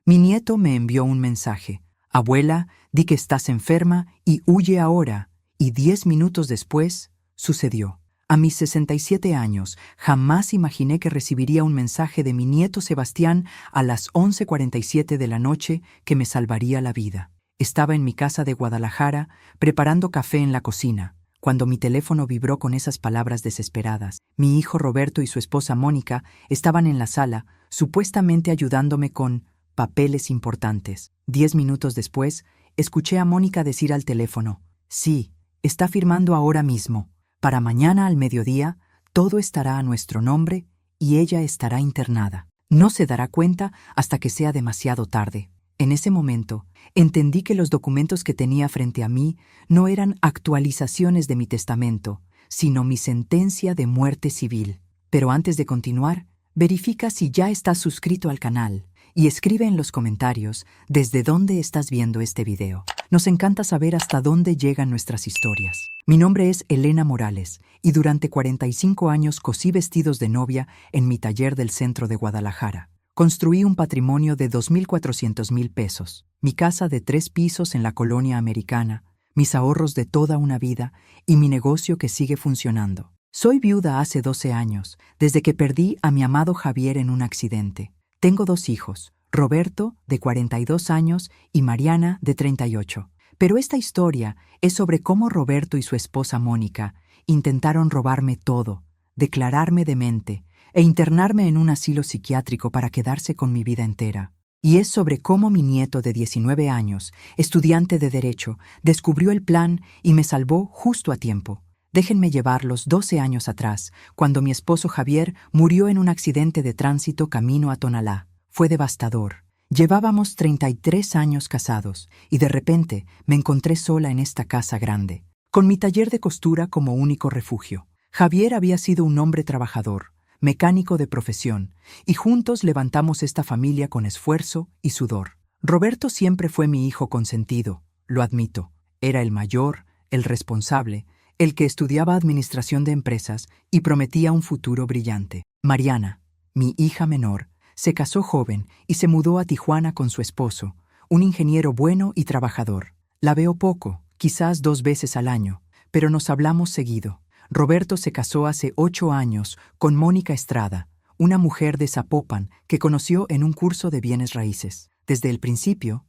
Mi nieto me envió un mensaje. Abuela, di que estás enferma y huye ahora. Y 10 minutos después, sucedió. A mis 67 años, jamás imaginé que recibiría un mensaje de mi nieto Sebastián a las 11:47 de la noche que me salvaría la vida. Estaba en mi casa de Guadalajara, preparando café en la cocina, cuando mi teléfono vibró con esas palabras desesperadas. Mi hijo Roberto y su esposa Mónica estaban en la sala, supuestamente ayudándome con papeles importantes. 10 minutos después, escuché a Mónica decir al teléfono: «Sí, está firmando ahora mismo. Para mañana al mediodía, todo estará a nuestro nombre y ella estará internada. No se dará cuenta hasta que sea demasiado tarde». En ese momento, entendí que los documentos que tenía frente a mí no eran actualizaciones de mi testamento, sino mi sentencia de muerte civil. Pero antes de continuar, verifica si ya estás suscrito al canal y escribe en los comentarios desde dónde estás viendo este video. Nos encanta saber hasta dónde llegan nuestras historias. Mi nombre es Elena Morales y durante 45 años cosí vestidos de novia en mi taller del centro de Guadalajara. Construí un patrimonio de 2.400.000 pesos, mi casa de 3 pisos en la colonia americana, mis ahorros de toda una vida y mi negocio que sigue funcionando. Soy viuda hace 12 años, desde que perdí a mi amado Javier en un accidente. Tengo 2 hijos, Roberto, de 42 años, y Mariana, de 38. Pero esta historia es sobre cómo Roberto y su esposa Mónica intentaron robarme todo, declararme demente e internarme en un asilo psiquiátrico para quedarse con mi vida entera. Y es sobre cómo mi nieto de 19 años, estudiante de Derecho, descubrió el plan y me salvó justo a tiempo. Déjenme llevarlos 12 años atrás, cuando mi esposo Javier murió en un accidente de tránsito camino a Tonalá. Fue devastador. Llevábamos 33 años casados y de repente me encontré sola en esta casa grande, con mi taller de costura como único refugio. Javier había sido un hombre trabajador, mecánico de profesión, y juntos levantamos esta familia con esfuerzo y sudor. Roberto siempre fue mi hijo consentido, lo admito. Era el mayor, el responsable, el que estudiaba administración de empresas y prometía un futuro brillante. Mariana, mi hija menor, se casó joven y se mudó a Tijuana con su esposo, un ingeniero bueno y trabajador. La veo poco, quizás 2 veces al año, pero nos hablamos seguido. Roberto se casó hace 8 años con Mónica Estrada, una mujer de Zapopan que conoció en un curso de bienes raíces. Desde el principio,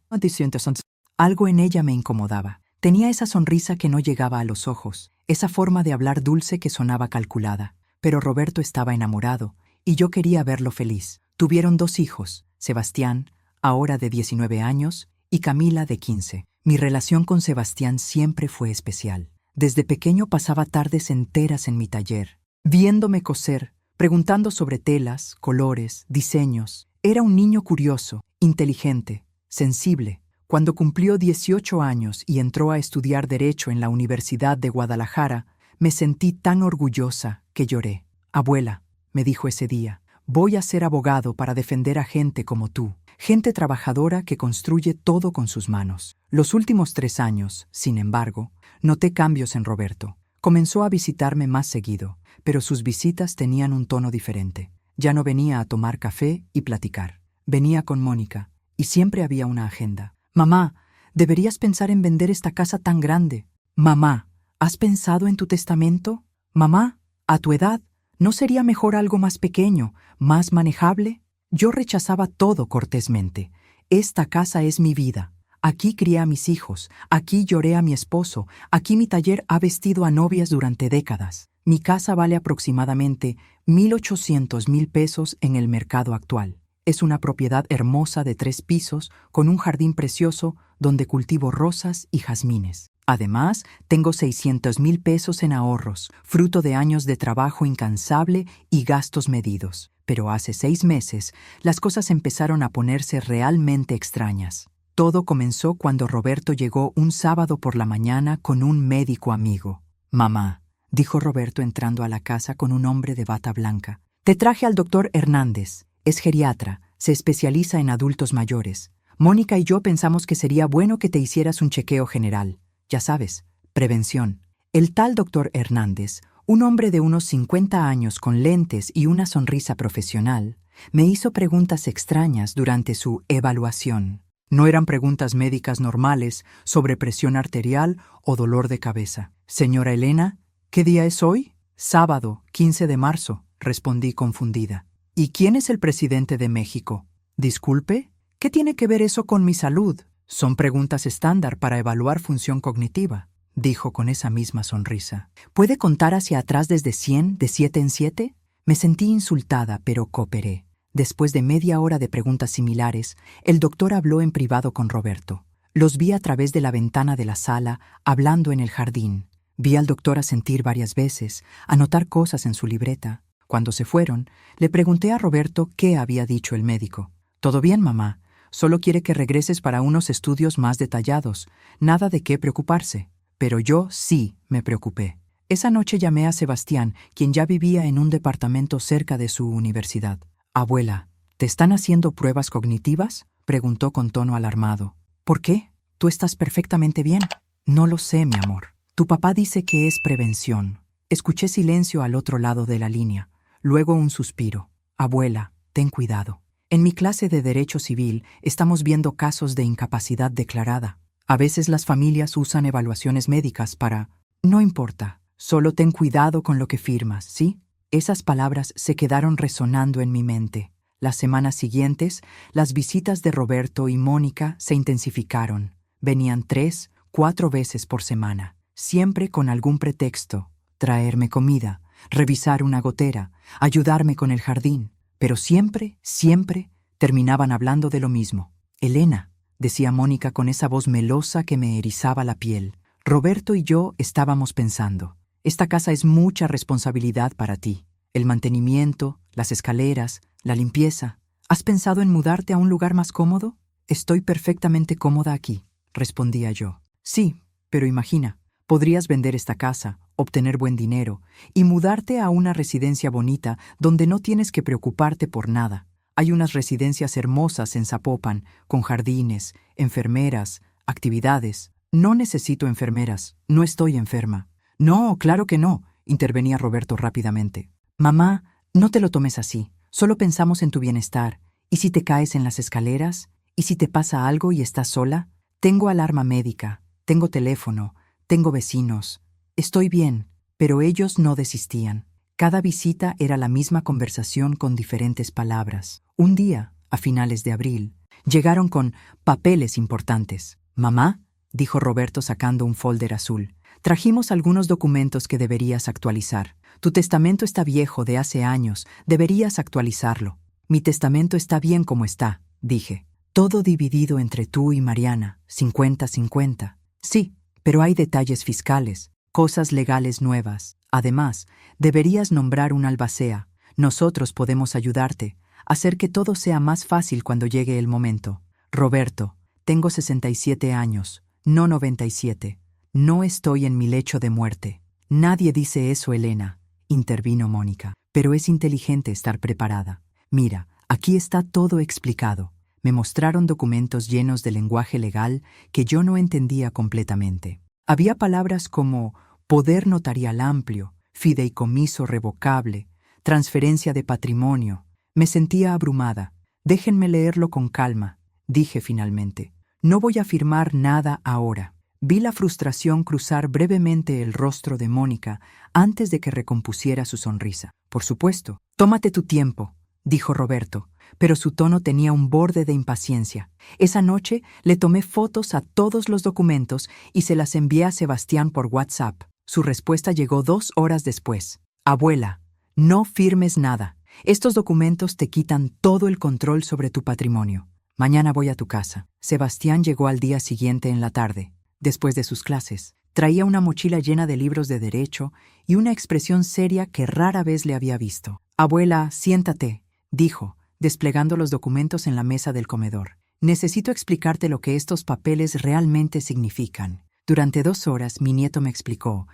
algo en ella me incomodaba. Tenía esa sonrisa que no llegaba a los ojos, esa forma de hablar dulce que sonaba calculada. Pero Roberto estaba enamorado y yo quería verlo feliz. Tuvieron 2 hijos, Sebastián, ahora de 19 años, y Camila, de 15. Mi relación con Sebastián siempre fue especial. Desde pequeño pasaba tardes enteras en mi taller, viéndome coser, preguntando sobre telas, colores, diseños. Era un niño curioso, inteligente, sensible. Cuando cumplió 18 años y entró a estudiar Derecho en la Universidad de Guadalajara, me sentí tan orgullosa que lloré. «Abuela», me dijo ese día, «voy a ser abogado para defender a gente como tú, gente trabajadora que construye todo con sus manos». Los últimos 3 años, sin embargo, noté cambios en Roberto. Comenzó a visitarme más seguido, pero sus visitas tenían un tono diferente. Ya no venía a tomar café y platicar. Venía con Mónica, y siempre había una agenda. «Mamá, deberías pensar en vender esta casa tan grande». «Mamá, ¿has pensado en tu testamento? Mamá, a tu edad, ¿no sería mejor algo más pequeño, más manejable?» Yo rechazaba todo cortésmente. Esta casa es mi vida. Aquí crié a mis hijos, aquí lloré a mi esposo, aquí mi taller ha vestido a novias durante décadas. Mi casa vale aproximadamente 1.800.000 pesos en el mercado actual. Es una propiedad hermosa de 3 pisos con un jardín precioso donde cultivo rosas y jazmines. Además, tengo 600.000 pesos en ahorros, fruto de años de trabajo incansable y gastos medidos. Pero hace 6 meses, las cosas empezaron a ponerse realmente extrañas. Todo comenzó cuando Roberto llegó un sábado por la mañana con un médico amigo. «Mamá», dijo Roberto entrando a la casa con un hombre de bata blanca, «te traje al doctor Hernández. Es geriatra, se especializa en adultos mayores. Mónica y yo pensamos que sería bueno que te hicieras un chequeo general. Ya sabes, prevención». El tal doctor Hernández, un hombre de unos 50 años con lentes y una sonrisa profesional, Me hizo preguntas extrañas durante su evaluación. No eran preguntas médicas normales sobre presión arterial o dolor de cabeza. Señora Elena, ¿qué día es hoy? Sábado, 15 de marzo, respondí confundida. ¿Y quién es el presidente de México? Disculpe, ¿qué tiene que ver eso con mi salud? Son preguntas estándar para evaluar función cognitiva, dijo con esa misma sonrisa. ¿Puede contar hacia atrás desde 100, de 7 en 7? Me sentí insultada, pero cooperé. Después de media hora de preguntas similares, el doctor habló en privado con Roberto. Los vi a través de la ventana de la sala, hablando en el jardín. Vi al doctor asentir varias veces, anotar cosas en su libreta. Cuando se fueron, le pregunté a Roberto qué había dicho el médico. «Todo bien, mamá. Solo quiere que regreses para unos estudios más detallados. Nada de qué preocuparse». Pero yo sí me preocupé. Esa noche llamé a Sebastián, quien ya vivía en un departamento cerca de su universidad. «Abuela, ¿te están haciendo pruebas cognitivas?», preguntó con tono alarmado. «¿Por qué? Tú estás perfectamente bien». «No lo sé, mi amor. Tu papá dice que es prevención». Escuché silencio al otro lado de la línea. Luego un suspiro. «Abuela, ten cuidado. En mi clase de Derecho Civil estamos viendo casos de incapacidad declarada. A veces las familias usan evaluaciones médicas para... No importa, solo ten cuidado con lo que firmas, ¿sí?». Esas palabras se quedaron resonando en mi mente. Las semanas siguientes, las visitas de Roberto y Mónica se intensificaron. Venían 3, 4 veces por semana, siempre con algún pretexto: traerme comida, revisar una gotera, ayudarme con el jardín. Pero siempre, siempre terminaban hablando de lo mismo. «Elena», decía Mónica con esa voz melosa que me erizaba la piel. «Roberto y yo estábamos pensando. Esta casa es mucha responsabilidad para ti. El mantenimiento, las escaleras, la limpieza. ¿Has pensado en mudarte a un lugar más cómodo?». «Estoy perfectamente cómoda aquí», respondía yo. «Sí, pero imagina, podrías vender esta casa, obtener buen dinero y mudarte a una residencia bonita donde no tienes que preocuparte por nada. Hay unas residencias hermosas en Zapopan, con jardines, enfermeras, actividades». «No necesito enfermeras, no estoy enferma». «No, claro que no», intervenía Roberto rápidamente. «Mamá, no te lo tomes así. Solo pensamos en tu bienestar. ¿Y si te caes en las escaleras? ¿Y si te pasa algo y estás sola? Tengo alarma médica, tengo teléfono, tengo vecinos. Estoy bien». Pero ellos no desistían. Cada visita era la misma conversación con diferentes palabras. Un día, a finales de abril, llegaron con papeles importantes. «Mamá», dijo Roberto sacando un folder azul, «trajimos algunos documentos que deberías actualizar. Tu testamento está viejo, de hace años. Deberías actualizarlo». «Mi testamento está bien como está», dije. «Todo dividido entre tú y Mariana, 50-50. Sí, pero hay detalles fiscales, cosas legales nuevas. Además, deberías nombrar un albacea. Nosotros podemos ayudarte, hacer que todo sea más fácil cuando llegue el momento. Roberto, tengo 67 años, no 97. No estoy en mi lecho de muerte». «Nadie dice eso, Elena», intervino Mónica. «Pero es inteligente estar preparada. Mira, aquí está todo explicado». Me mostraron documentos llenos de lenguaje legal que yo no entendía completamente. Había palabras como poder notarial amplio, fideicomiso revocable, transferencia de patrimonio. Me sentía abrumada. «Déjenme leerlo con calma», dije finalmente. «No voy a firmar nada ahora». Vi la frustración cruzar brevemente el rostro de Mónica antes de que recompusiera su sonrisa. «Por supuesto, tómate tu tiempo», dijo Roberto, pero su tono tenía un borde de impaciencia. Esa noche le tomé fotos a todos los documentos y se las envié a Sebastián por WhatsApp. Su respuesta llegó 2 horas después. «Abuela, no firmes nada. Estos documentos te quitan todo el control sobre tu patrimonio. Mañana voy a tu casa». Sebastián llegó al día siguiente en la tarde, después de sus clases. Traía una mochila llena de libros de derecho y una expresión seria que rara vez le había visto. «Abuela, siéntate», dijo, desplegando los documentos en la mesa del comedor. «Necesito explicarte lo que estos papeles realmente significan». Durante 2 horas mi nieto me explicó,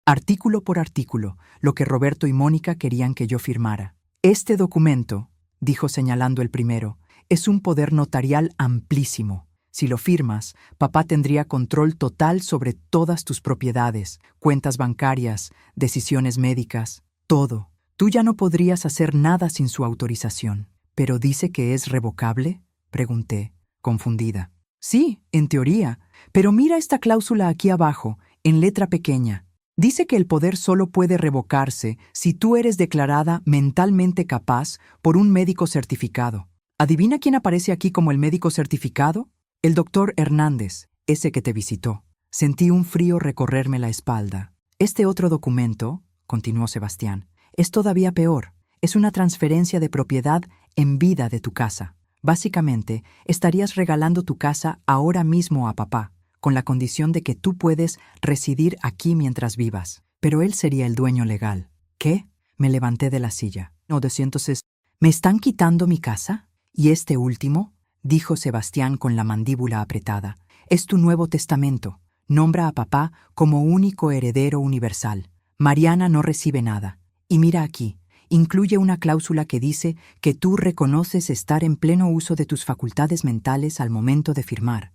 artículo por artículo, lo que Roberto y Mónica querían que yo firmara. «Este documento», dijo señalando el primero, «es un poder notarial amplísimo. Si lo firmas, papá tendría control total sobre todas tus propiedades, cuentas bancarias, decisiones médicas, todo. Tú ya no podrías hacer nada sin su autorización. ¿Pero dice que es revocable?, pregunté, confundida. Sí, en teoría, pero mira esta cláusula aquí abajo, en letra pequeña. Dice que el poder solo puede revocarse si tú eres declarada mentalmente capaz por un médico certificado. ¿Adivina quién aparece aquí como el médico certificado? El doctor Hernández, ese que te visitó. Sentí un frío recorrerme la espalda. Este otro documento, continuó Sebastián, es todavía peor. Es una transferencia de propiedad en vida de tu casa. Básicamente, estarías regalando tu casa ahora mismo a papá, con la condición de que tú puedes residir aquí mientras vivas. Pero él sería el dueño legal. ¿Qué? Me levanté de la silla. No, entonces, ¿me están quitando mi casa? Y este último, dijo Sebastián con la mandíbula apretada, es tu nuevo testamento. Nombra a papá como único heredero universal. Mariana no recibe nada. Y mira aquí, incluye una cláusula que dice que tú reconoces estar en pleno uso de tus facultades mentales al momento de firmar,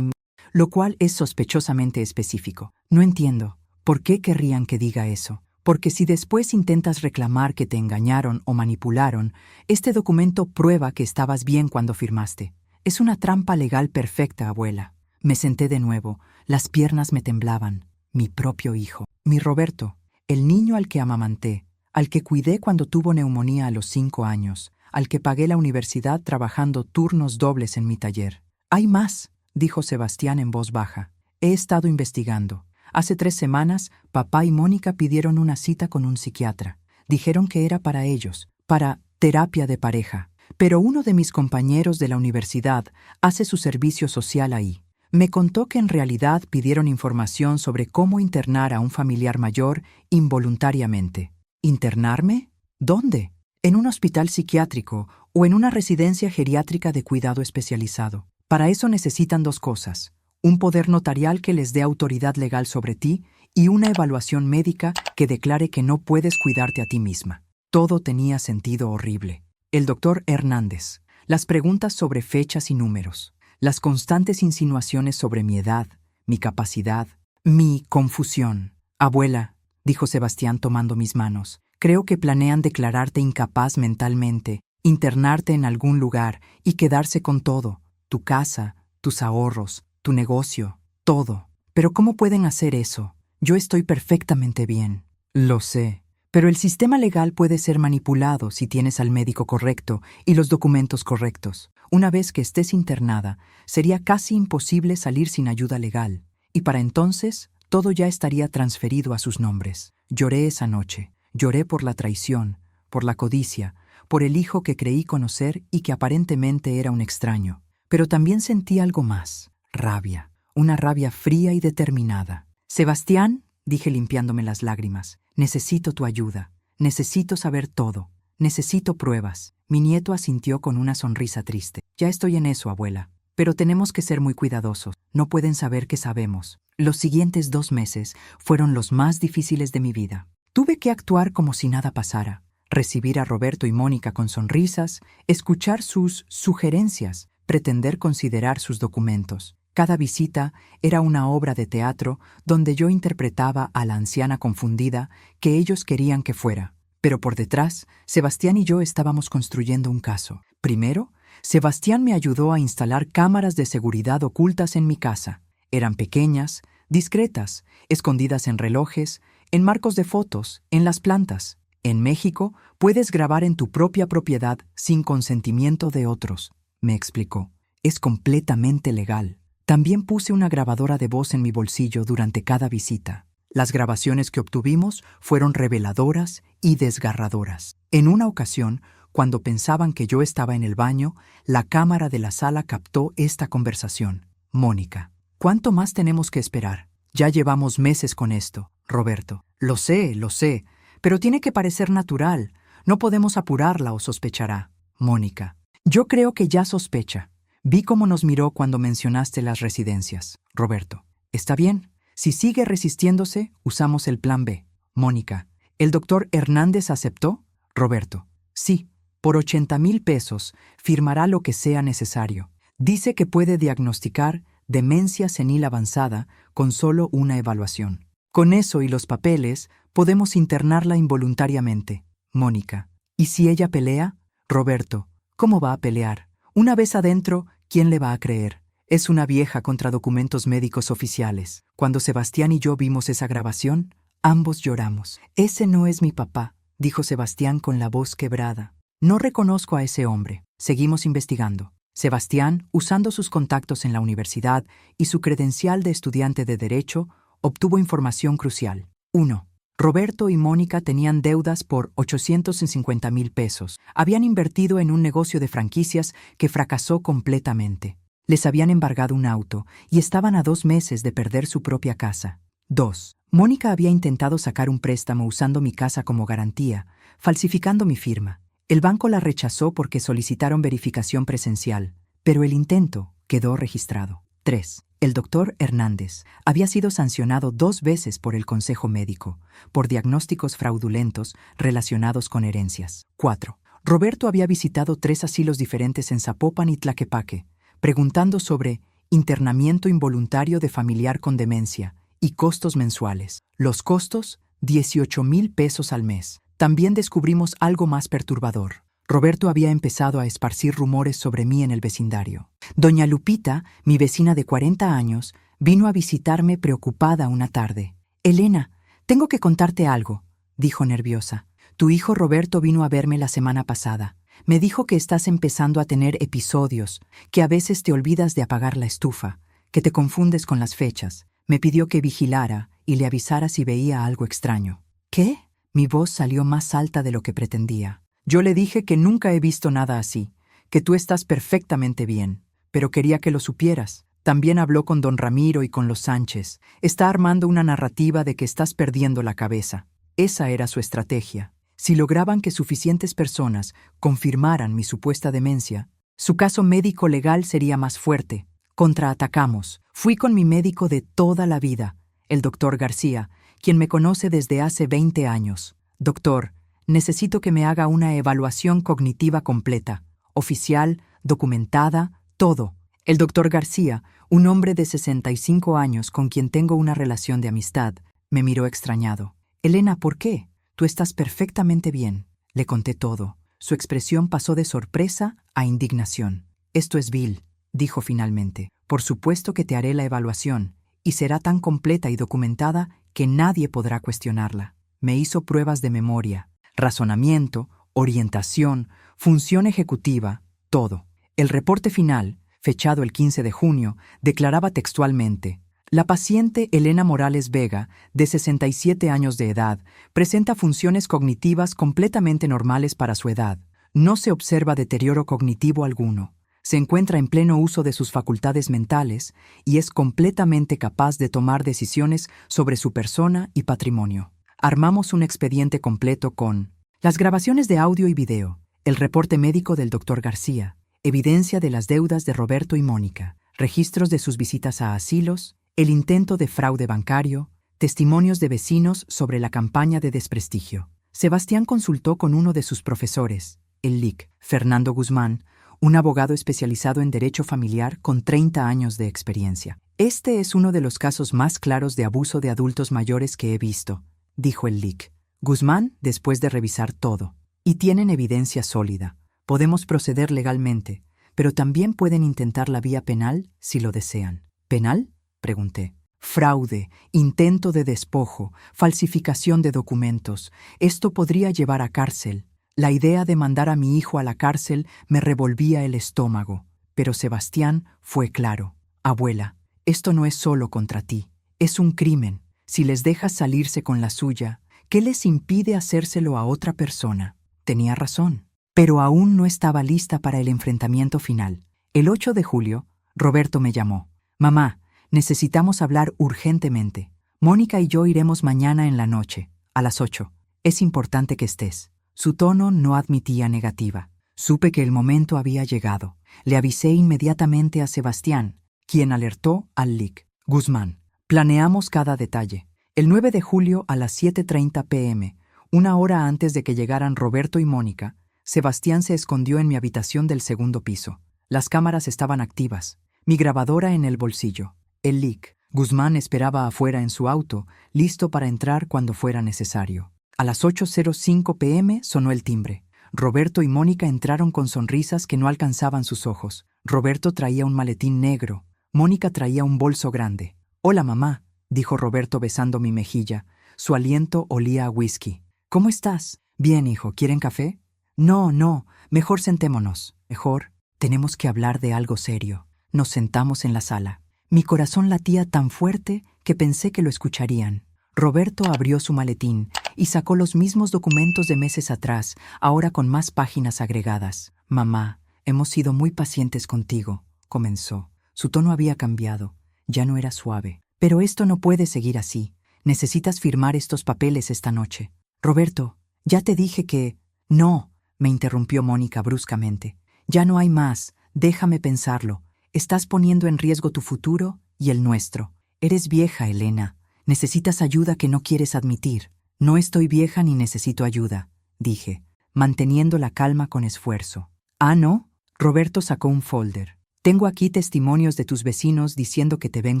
lo cual es sospechosamente específico. No entiendo. ¿Por qué querrían que diga eso? Porque si después intentas reclamar que te engañaron o manipularon, este documento prueba que estabas bien cuando firmaste. Es una trampa legal perfecta, abuela. Me senté de nuevo. Las piernas me temblaban. Mi propio hijo. Mi Roberto. El niño al que amamanté. Al que cuidé cuando tuvo neumonía a los 5 años. Al que pagué la universidad trabajando turnos dobles en mi taller. Hay más, dijo Sebastián en voz baja. He estado investigando. Hace 3 semanas, papá y Mónica pidieron una cita con un psiquiatra. Dijeron que era para ellos, para terapia de pareja. Pero uno de mis compañeros de la universidad hace su servicio social ahí. Me contó que en realidad pidieron información sobre cómo internar a un familiar mayor involuntariamente. ¿Internarme? ¿Dónde? ¿En un hospital psiquiátrico o en una residencia geriátrica de cuidado especializado? Para eso necesitan 2 cosas. Un poder notarial que les dé autoridad legal sobre ti y una evaluación médica que declare que no puedes cuidarte a ti misma. Todo tenía sentido horrible. El doctor Hernández. Las preguntas sobre fechas y números. Las constantes insinuaciones sobre mi edad, mi capacidad, mi confusión. Abuela, dijo Sebastián tomando mis manos, creo que planean declararte incapaz mentalmente, internarte en algún lugar y quedarse con todo, tu casa, tus ahorros, tu negocio, todo. Pero ¿cómo pueden hacer eso? Yo estoy perfectamente bien. Lo sé. Pero el sistema legal puede ser manipulado si tienes al médico correcto y los documentos correctos. Una vez que estés internada, sería casi imposible salir sin ayuda legal. Y para entonces, todo ya estaría transferido a sus nombres. Lloré esa noche. Lloré por la traición, por la codicia, por el hijo que creí conocer y que aparentemente era un extraño. Pero también sentí algo más. Rabia. Una rabia fría y determinada. Sebastián, dije limpiándome las lágrimas, necesito tu ayuda. Necesito saber todo. Necesito pruebas. Mi nieto asintió con una sonrisa triste. Ya estoy en eso, abuela. Pero tenemos que ser muy cuidadosos. No pueden saber que sabemos. Los siguientes 2 meses fueron los más difíciles de mi vida. Tuve que actuar como si nada pasara. Recibir a Roberto y Mónica con sonrisas, escuchar sus sugerencias, pretender considerar sus documentos. Cada visita era una obra de teatro donde yo interpretaba a la anciana confundida que ellos querían que fuera. Pero por detrás, Sebastián y yo estábamos construyendo un caso. Primero, Sebastián me ayudó a instalar cámaras de seguridad ocultas en mi casa. Eran pequeñas, discretas, escondidas en relojes, en marcos de fotos, en las plantas. En México, puedes grabar en tu propia propiedad sin consentimiento de otros, me explicó. Es completamente legal. También puse una grabadora de voz en mi bolsillo durante cada visita. Las grabaciones que obtuvimos fueron reveladoras y desgarradoras. En una ocasión, cuando pensaban que yo estaba en el baño, la cámara de la sala captó esta conversación. Mónica, ¿cuánto más tenemos que esperar? Ya llevamos meses con esto, Roberto. Lo sé, pero tiene que parecer natural. No podemos apurarla o sospechará. Mónica, yo creo que ya sospecha. Vi cómo nos miró cuando mencionaste las residencias. Roberto, está bien. Si sigue resistiéndose, usamos el plan B. Mónica, ¿el doctor Hernández aceptó? Roberto, sí. Por 80,000 pesos firmará lo que sea necesario. Dice que puede diagnosticar demencia senil avanzada con solo una evaluación. Con eso y los papeles, podemos internarla involuntariamente. Mónica. ¿Y si ella pelea? Roberto. ¿Cómo va a pelear? Una vez adentro, ¿quién le va a creer? Es una vieja contra documentos médicos oficiales. Cuando Sebastián y yo vimos esa grabación, ambos lloramos. Ese no es mi papá, dijo Sebastián con la voz quebrada. No reconozco a ese hombre. Seguimos investigando. Sebastián, usando sus contactos en la universidad y su credencial de estudiante de Derecho, obtuvo información crucial. 1. Roberto y Mónica tenían deudas por 850,000 pesos. Habían invertido en un negocio de franquicias que fracasó completamente. Les habían embargado un auto y estaban a 2 meses de perder su propia casa. 2. Mónica había intentado sacar un préstamo usando mi casa como garantía, falsificando mi firma. El banco la rechazó porque solicitaron verificación presencial, pero el intento quedó registrado. 3. El doctor Hernández había sido sancionado 2 veces por el Consejo Médico, por diagnósticos fraudulentos relacionados con herencias. 4. Roberto había visitado 3 asilos diferentes en Zapopan y Tlaquepaque, preguntando sobre internamiento involuntario de familiar con demencia y costos mensuales. Los costos, 18,000 pesos al mes. También descubrimos algo más perturbador. Roberto había empezado a esparcir rumores sobre mí en el vecindario. Doña Lupita, mi vecina de 40 años, vino a visitarme preocupada una tarde. «Elena, tengo que contarte algo», dijo nerviosa. «Tu hijo Roberto vino a verme la semana pasada. Me dijo que estás empezando a tener episodios, que a veces te olvidas de apagar la estufa, que te confundes con las fechas. Me pidió que vigilara y le avisara si veía algo extraño». «¿Qué?». Mi voz salió más alta de lo que pretendía. Yo le dije que nunca he visto nada así, que tú estás perfectamente bien, pero quería que lo supieras. También habló con don Ramiro y con los Sánchez. Está armando una narrativa de que estás perdiendo la cabeza. Esa era su estrategia. Si lograban que suficientes personas confirmaran mi supuesta demencia, su caso médico legal sería más fuerte. Contraatacamos. Fui con mi médico de toda la vida, el doctor García, quien me conoce desde hace 20 años. «Doctor, necesito que me haga una evaluación cognitiva completa, oficial, documentada, todo». El doctor García, un hombre de 65 años con quien tengo una relación de amistad, me miró extrañado. «Elena, ¿por qué? Tú estás perfectamente bien». Le conté todo. Su expresión pasó de sorpresa a indignación. «Esto es vil», dijo finalmente. «Por supuesto que te haré la evaluación, y será tan completa y documentada que nadie podrá cuestionarla». Me hizo pruebas de memoria, razonamiento, orientación, función ejecutiva, todo. El reporte final, fechado el 15 de junio, declaraba textualmente: «La paciente Elena Morales Vega, de 67 años de edad, presenta funciones cognitivas completamente normales para su edad. No se observa deterioro cognitivo alguno. Se encuentra en pleno uso de sus facultades mentales y es completamente capaz de tomar decisiones sobre su persona y patrimonio». Armamos un expediente completo con las grabaciones de audio y video, el reporte médico del doctor García, evidencia de las deudas de Roberto y Mónica, registros de sus visitas a asilos, el intento de fraude bancario, testimonios de vecinos sobre la campaña de desprestigio. Sebastián consultó con uno de sus profesores, el Lic. Fernando Guzmán, un abogado especializado en derecho familiar con 30 años de experiencia. «Este es uno de los casos más claros de abuso de adultos mayores que he visto», dijo el Lic. Guzmán, después de revisar todo. «Y tienen evidencia sólida. Podemos proceder legalmente, pero también pueden intentar la vía penal si lo desean». «¿Penal?», pregunté. «Fraude, intento de despojo, falsificación de documentos. Esto podría llevar a cárcel». La idea de mandar a mi hijo a la cárcel me revolvía el estómago, pero Sebastián fue claro. «Abuela, esto no es solo contra ti, es un crimen. Si les dejas salirse con la suya, ¿qué les impide hacérselo a otra persona?». Tenía razón, pero aún no estaba lista para el enfrentamiento final. El 8 de julio, Roberto me llamó. «Mamá, necesitamos hablar urgentemente. Mónica y yo iremos mañana en la noche, a las 8. Es importante que estés». Su tono no admitía negativa. Supe que el momento había llegado. Le avisé inmediatamente a Sebastián, quien alertó al Lic. Guzmán. Planeamos cada detalle. El 9 de julio a las 7:30 p.m., una hora antes de que llegaran Roberto y Mónica, Sebastián se escondió en mi habitación del segundo piso. Las cámaras estaban activas, mi grabadora en el bolsillo. El Lic. Guzmán esperaba afuera en su auto, listo para entrar cuando fuera necesario. A las 8:05 p.m. sonó el timbre. Roberto y Mónica entraron con sonrisas que no alcanzaban sus ojos. Roberto traía un maletín negro. Mónica traía un bolso grande. «Hola, mamá», dijo Roberto besando mi mejilla. Su aliento olía a whisky. «¿Cómo estás?» «Bien, hijo. ¿Quieren café?» «No, no. Mejor sentémonos». «Mejor. Tenemos que hablar de algo serio». Nos sentamos en la sala. Mi corazón latía tan fuerte que pensé que lo escucharían. Roberto abrió su maletín y sacó los mismos documentos de meses atrás, ahora con más páginas agregadas. «Mamá, hemos sido muy pacientes contigo», comenzó. Su tono había cambiado. Ya no era suave. «Pero esto no puede seguir así. Necesitas firmar estos papeles esta noche». «Roberto, ya te dije que...» «No», me interrumpió Mónica bruscamente. «Ya no hay más. Déjame pensarlo. Estás poniendo en riesgo tu futuro y el nuestro. Eres vieja, Elena. Necesitas ayuda que no quieres admitir». «No estoy vieja ni necesito ayuda», dije, manteniendo la calma con esfuerzo. «¿Ah, no?» Roberto sacó un folder. «Tengo aquí testimonios de tus vecinos diciendo que te ven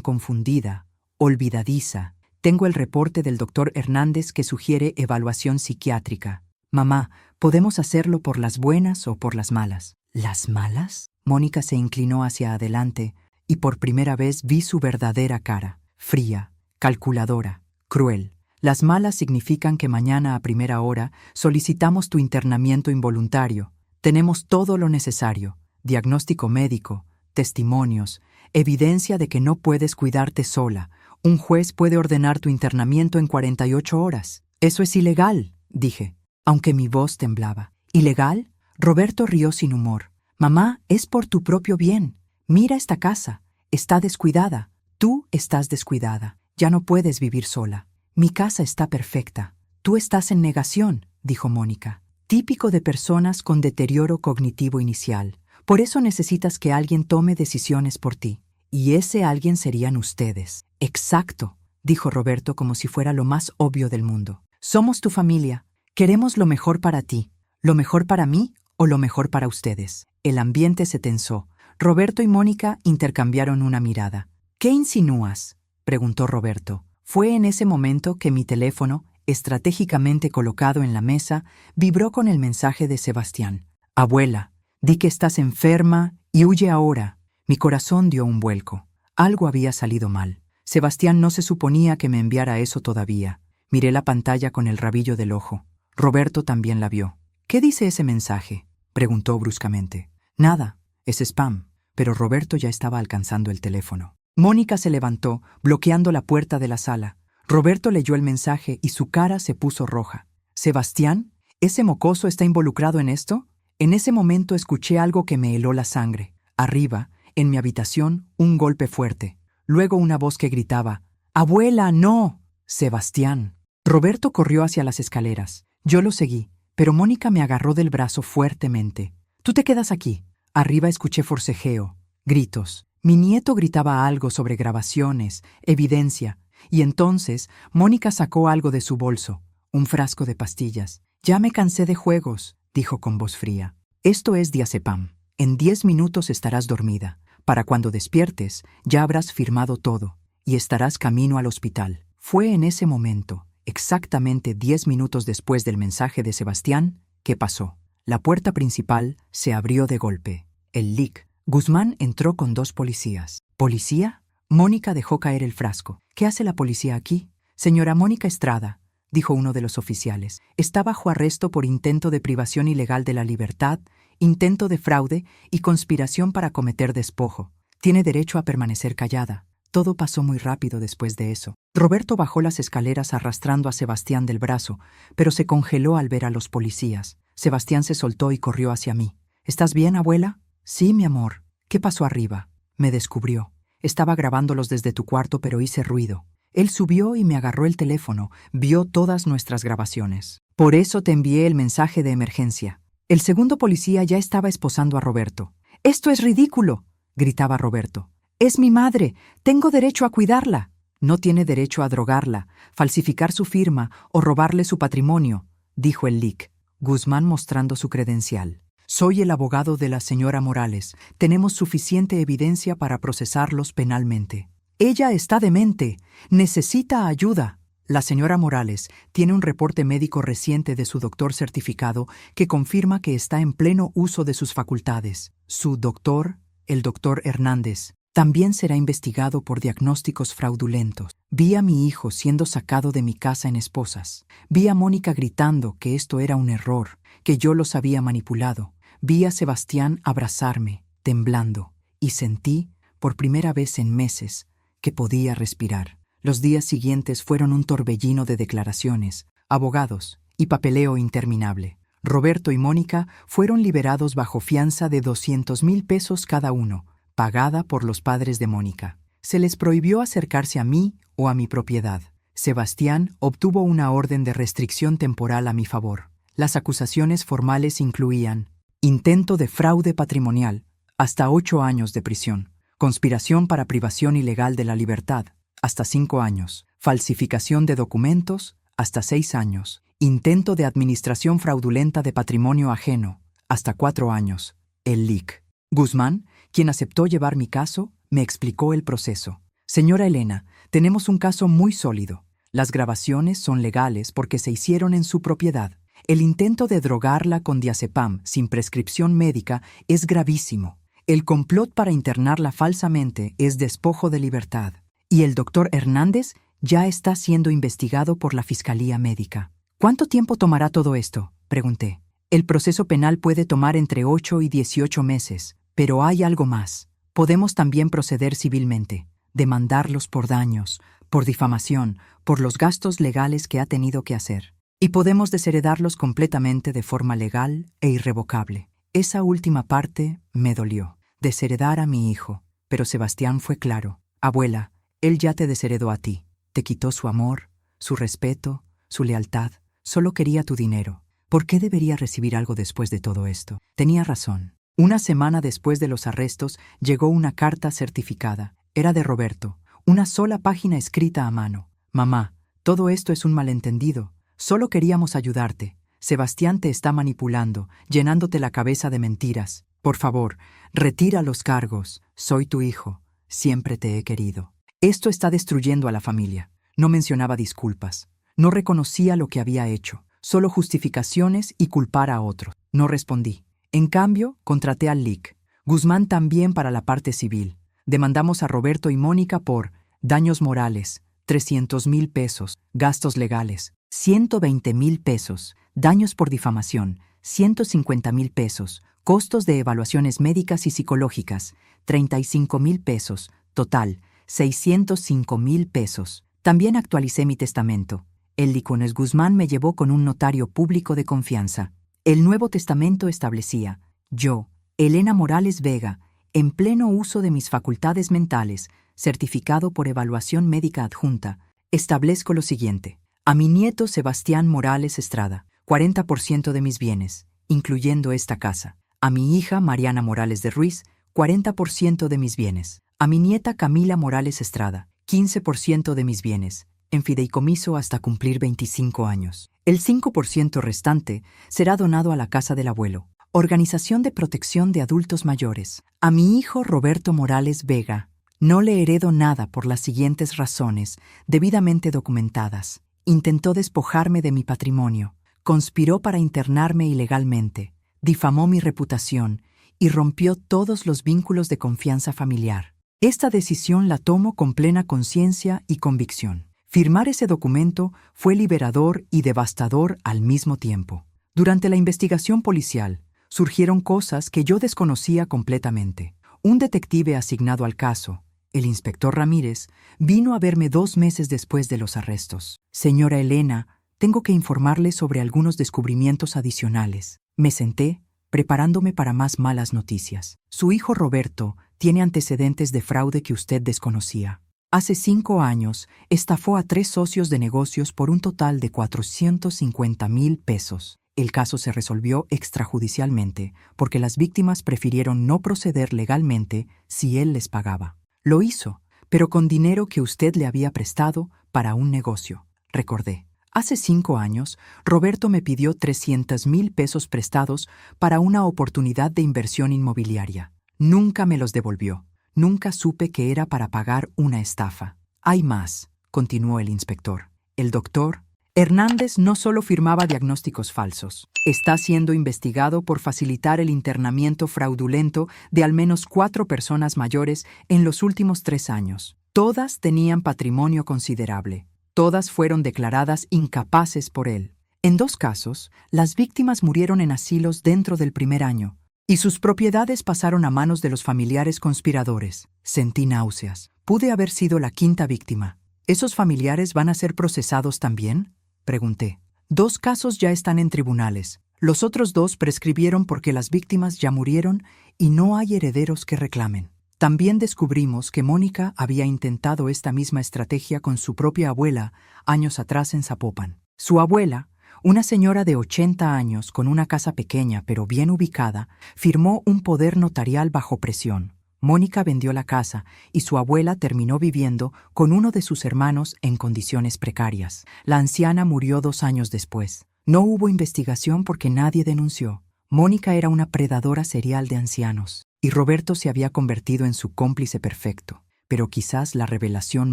confundida, olvidadiza. Tengo el reporte del doctor Hernández que sugiere evaluación psiquiátrica. Mamá, podemos hacerlo por las buenas o por las malas». «¿Las malas?» Mónica se inclinó hacia adelante y por primera vez vi su verdadera cara, fría, calculadora, cruel. «Las malas significan que mañana a primera hora solicitamos tu internamiento involuntario. Tenemos todo lo necesario: diagnóstico médico, testimonios, evidencia de que no puedes cuidarte sola. Un juez puede ordenar tu internamiento en 48 horas. Eso es ilegal», dije, aunque mi voz temblaba. «¿Ilegal?» Roberto rió sin humor. «Mamá, es por tu propio bien. Mira esta casa. Está descuidada. Tú estás descuidada. Ya no puedes vivir sola. Mi casa está perfecta. Tú estás en negación», dijo Mónica. «Típico de personas con deterioro cognitivo inicial. Por eso necesitas que alguien tome decisiones por ti. Y ese alguien serían ustedes». «Exacto», dijo Roberto como si fuera lo más obvio del mundo. «Somos tu familia. Queremos lo mejor para ti. ¿Lo mejor para mí o lo mejor para ustedes?» El ambiente se tensó. Roberto y Mónica intercambiaron una mirada. «¿Qué insinúas?», preguntó Roberto. Fue en ese momento que mi teléfono, estratégicamente colocado en la mesa, vibró con el mensaje de Sebastián. «Abuela, di que estás enferma y huye ahora». Mi corazón dio un vuelco. Algo había salido mal. Sebastián no se suponía que me enviara eso todavía. Miré la pantalla con el rabillo del ojo. Roberto también la vio. «¿Qué dice ese mensaje?», preguntó bruscamente. «Nada, es spam». Pero Roberto ya estaba alcanzando el teléfono. Mónica se levantó, bloqueando la puerta de la sala. Roberto leyó el mensaje y su cara se puso roja. «¿Sebastián? ¿Ese mocoso está involucrado en esto?». En ese momento escuché algo que me heló la sangre. Arriba, en mi habitación, un golpe fuerte. Luego una voz que gritaba: «¡Abuela, no!». «Sebastián». Roberto corrió hacia las escaleras. Yo lo seguí, pero Mónica me agarró del brazo fuertemente. «Tú te quedas aquí». Arriba escuché forcejeo, gritos. Mi nieto gritaba algo sobre grabaciones, evidencia, y entonces Mónica sacó algo de su bolso, un frasco de pastillas. «Ya me cansé de juegos», dijo con voz fría. «Esto es diazepam. En 10 minutos estarás dormida. Para cuando despiertes, ya habrás firmado todo, y estarás camino al hospital». Fue en ese momento, exactamente 10 minutos después del mensaje de Sebastián, que pasó. La puerta principal se abrió de golpe. El lic. Guzmán entró con 2 policías. «¿Policía?». Mónica dejó caer el frasco. «¿Qué hace la policía aquí?». «Señora Mónica Estrada», dijo uno de los oficiales, «está bajo arresto por intento de privación ilegal de la libertad, intento de fraude y conspiración para cometer despojo. Tiene derecho a permanecer callada». Todo pasó muy rápido después de eso. Roberto bajó las escaleras arrastrando a Sebastián del brazo, pero se congeló al ver a los policías. Sebastián se soltó y corrió hacia mí. «¿Estás bien, abuela?». «Sí, mi amor». «¿Qué pasó arriba?». Me descubrió. «Estaba grabándolos desde tu cuarto, pero hice ruido». Él subió y me agarró el teléfono. Vio todas nuestras grabaciones. «Por eso te envié el mensaje de emergencia». El segundo policía ya estaba esposando a Roberto. «¡Esto es ridículo!», gritaba Roberto. «Es mi madre. Tengo derecho a cuidarla». «No tiene derecho a drogarla, falsificar su firma o robarle su patrimonio», dijo el lic. Guzmán mostrando su credencial. «Soy el abogado de la señora Morales. Tenemos suficiente evidencia para procesarlos penalmente». «Ella está demente. Necesita ayuda». La señora Morales tiene un reporte médico reciente de su doctor certificado que confirma que está en pleno uso de sus facultades. Su doctor, el doctor Hernández, también será investigado por diagnósticos fraudulentos. Vi a mi hijo siendo sacado de mi casa en Esposas. Vi a Mónica gritando que esto era un error, que yo los había manipulado. Vi a Sebastián abrazarme, temblando, y sentí, por primera vez en meses, que podía respirar. Los días siguientes fueron un torbellino de declaraciones, abogados y papeleo interminable. Roberto y Mónica fueron liberados bajo fianza de 200,000 pesos cada uno, pagada por los padres de Mónica. Se les prohibió acercarse a mí o a mi propiedad. Sebastián obtuvo una orden de restricción temporal a mi favor. Las acusaciones formales incluían intento de fraude patrimonial, hasta 8 años de prisión; conspiración para privación ilegal de la libertad, hasta 5 años; falsificación de documentos, hasta 6 años; intento de administración fraudulenta de patrimonio ajeno, hasta 4 años. El Lic. Guzmán, quien aceptó llevar mi caso, me explicó el proceso. Señora Elena, tenemos un caso muy sólido. Las grabaciones son legales porque se hicieron en su propiedad. El intento de drogarla con diazepam sin prescripción médica es gravísimo. El complot para internarla falsamente es despojo de libertad. Y el doctor Hernández ya está siendo investigado por la Fiscalía Médica. ¿Cuánto tiempo tomará todo esto?, pregunté. El proceso penal puede tomar entre 8 y 18 meses, pero hay algo más. Podemos también proceder civilmente, demandarlos por daños, por difamación, por los gastos legales que ha tenido que hacer. Y podemos desheredarlos completamente de forma legal e irrevocable. Esa última parte me dolió. Desheredar a mi hijo. Pero Sebastián fue claro. Abuela, él ya te desheredó a ti. Te quitó su amor, su respeto, su lealtad. Solo quería tu dinero. ¿Por qué debería recibir algo después de todo esto? Tenía razón. Una semana después de los arrestos llegó una carta certificada. Era de Roberto. Una sola página escrita a mano. Mamá, todo esto es un malentendido. Solo queríamos ayudarte. Sebastián te está manipulando, llenándote la cabeza de mentiras. Por favor, retira los cargos. Soy tu hijo. Siempre te he querido. Esto está destruyendo a la familia. No mencionaba disculpas. No reconocía lo que había hecho. Solo justificaciones y culpar a otros. No respondí. En cambio, contraté al Lic. Guzmán también para la parte civil. Demandamos a Roberto y Mónica por daños morales, 300,000 pesos, gastos legales, 120,000 pesos, daños por difamación, 150,000 pesos, costos de evaluaciones médicas y psicológicas, 35,000 pesos, total, 605,000 pesos. También actualicé mi testamento. El Licones Guzmán me llevó con un notario público de confianza. El nuevo testamento establecía: yo, Elena Morales Vega, en pleno uso de mis facultades mentales, certificado por evaluación médica adjunta, establezco lo siguiente. A mi nieto Sebastián Morales Estrada, 40% de mis bienes, incluyendo esta casa. A mi hija Mariana Morales de Ruiz, 40% de mis bienes. A mi nieta Camila Morales Estrada, 15% de mis bienes, en fideicomiso hasta cumplir 25 años. El 5% restante será donado a la Casa del Abuelo, Organización de Protección de Adultos Mayores. A mi hijo Roberto Morales Vega no le heredo nada por las siguientes razones, debidamente documentadas. Intentó despojarme de mi patrimonio, conspiró para internarme ilegalmente, difamó mi reputación y rompió todos los vínculos de confianza familiar. Esta decisión la tomo con plena conciencia y convicción. Firmar ese documento fue liberador y devastador al mismo tiempo. Durante la investigación policial, surgieron cosas que yo desconocía completamente. Un detective asignado al caso, el inspector Ramírez, vino a verme 2 meses después de los arrestos. Señora Elena, tengo que informarle sobre algunos descubrimientos adicionales. Me senté, preparándome para más malas noticias. Su hijo Roberto tiene antecedentes de fraude que usted desconocía. Hace 5 años, estafó a 3 socios de negocios por un total de 450,000 pesos. El caso se resolvió extrajudicialmente porque las víctimas prefirieron no proceder legalmente si él les pagaba. Lo hizo, pero con dinero que usted le había prestado para un negocio. Recordé. Hace 5 años, Roberto me pidió 300,000 pesos prestados para una oportunidad de inversión inmobiliaria. Nunca me los devolvió. Nunca supe que era para pagar una estafa. Hay más, continuó el inspector. El doctor Hernández no solo firmaba diagnósticos falsos, está siendo investigado por facilitar el internamiento fraudulento de al menos 4 personas mayores en los últimos 3 años. Todas tenían patrimonio considerable. Todas fueron declaradas incapaces por él. En 2 casos, las víctimas murieron en asilos dentro del primer año, y sus propiedades pasaron a manos de los familiares conspiradores. Sentí náuseas. Pude haber sido la 5ª víctima. ¿Esos familiares van a ser procesados también?, pregunté. 2 casos ya están en tribunales. Los otros 2 prescribieron porque las víctimas ya murieron y no hay herederos que reclamen. También descubrimos que Mónica había intentado esta misma estrategia con su propia abuela años atrás en Zapopan. Su abuela, una señora de 80 años con una casa pequeña pero bien ubicada, firmó un poder notarial bajo presión. Mónica vendió la casa y su abuela terminó viviendo con uno de sus hermanos en condiciones precarias. La anciana murió 2 años después. No hubo investigación porque nadie denunció. Mónica era una predadora serial de ancianos y Roberto se había convertido en su cómplice perfecto. Pero quizás la revelación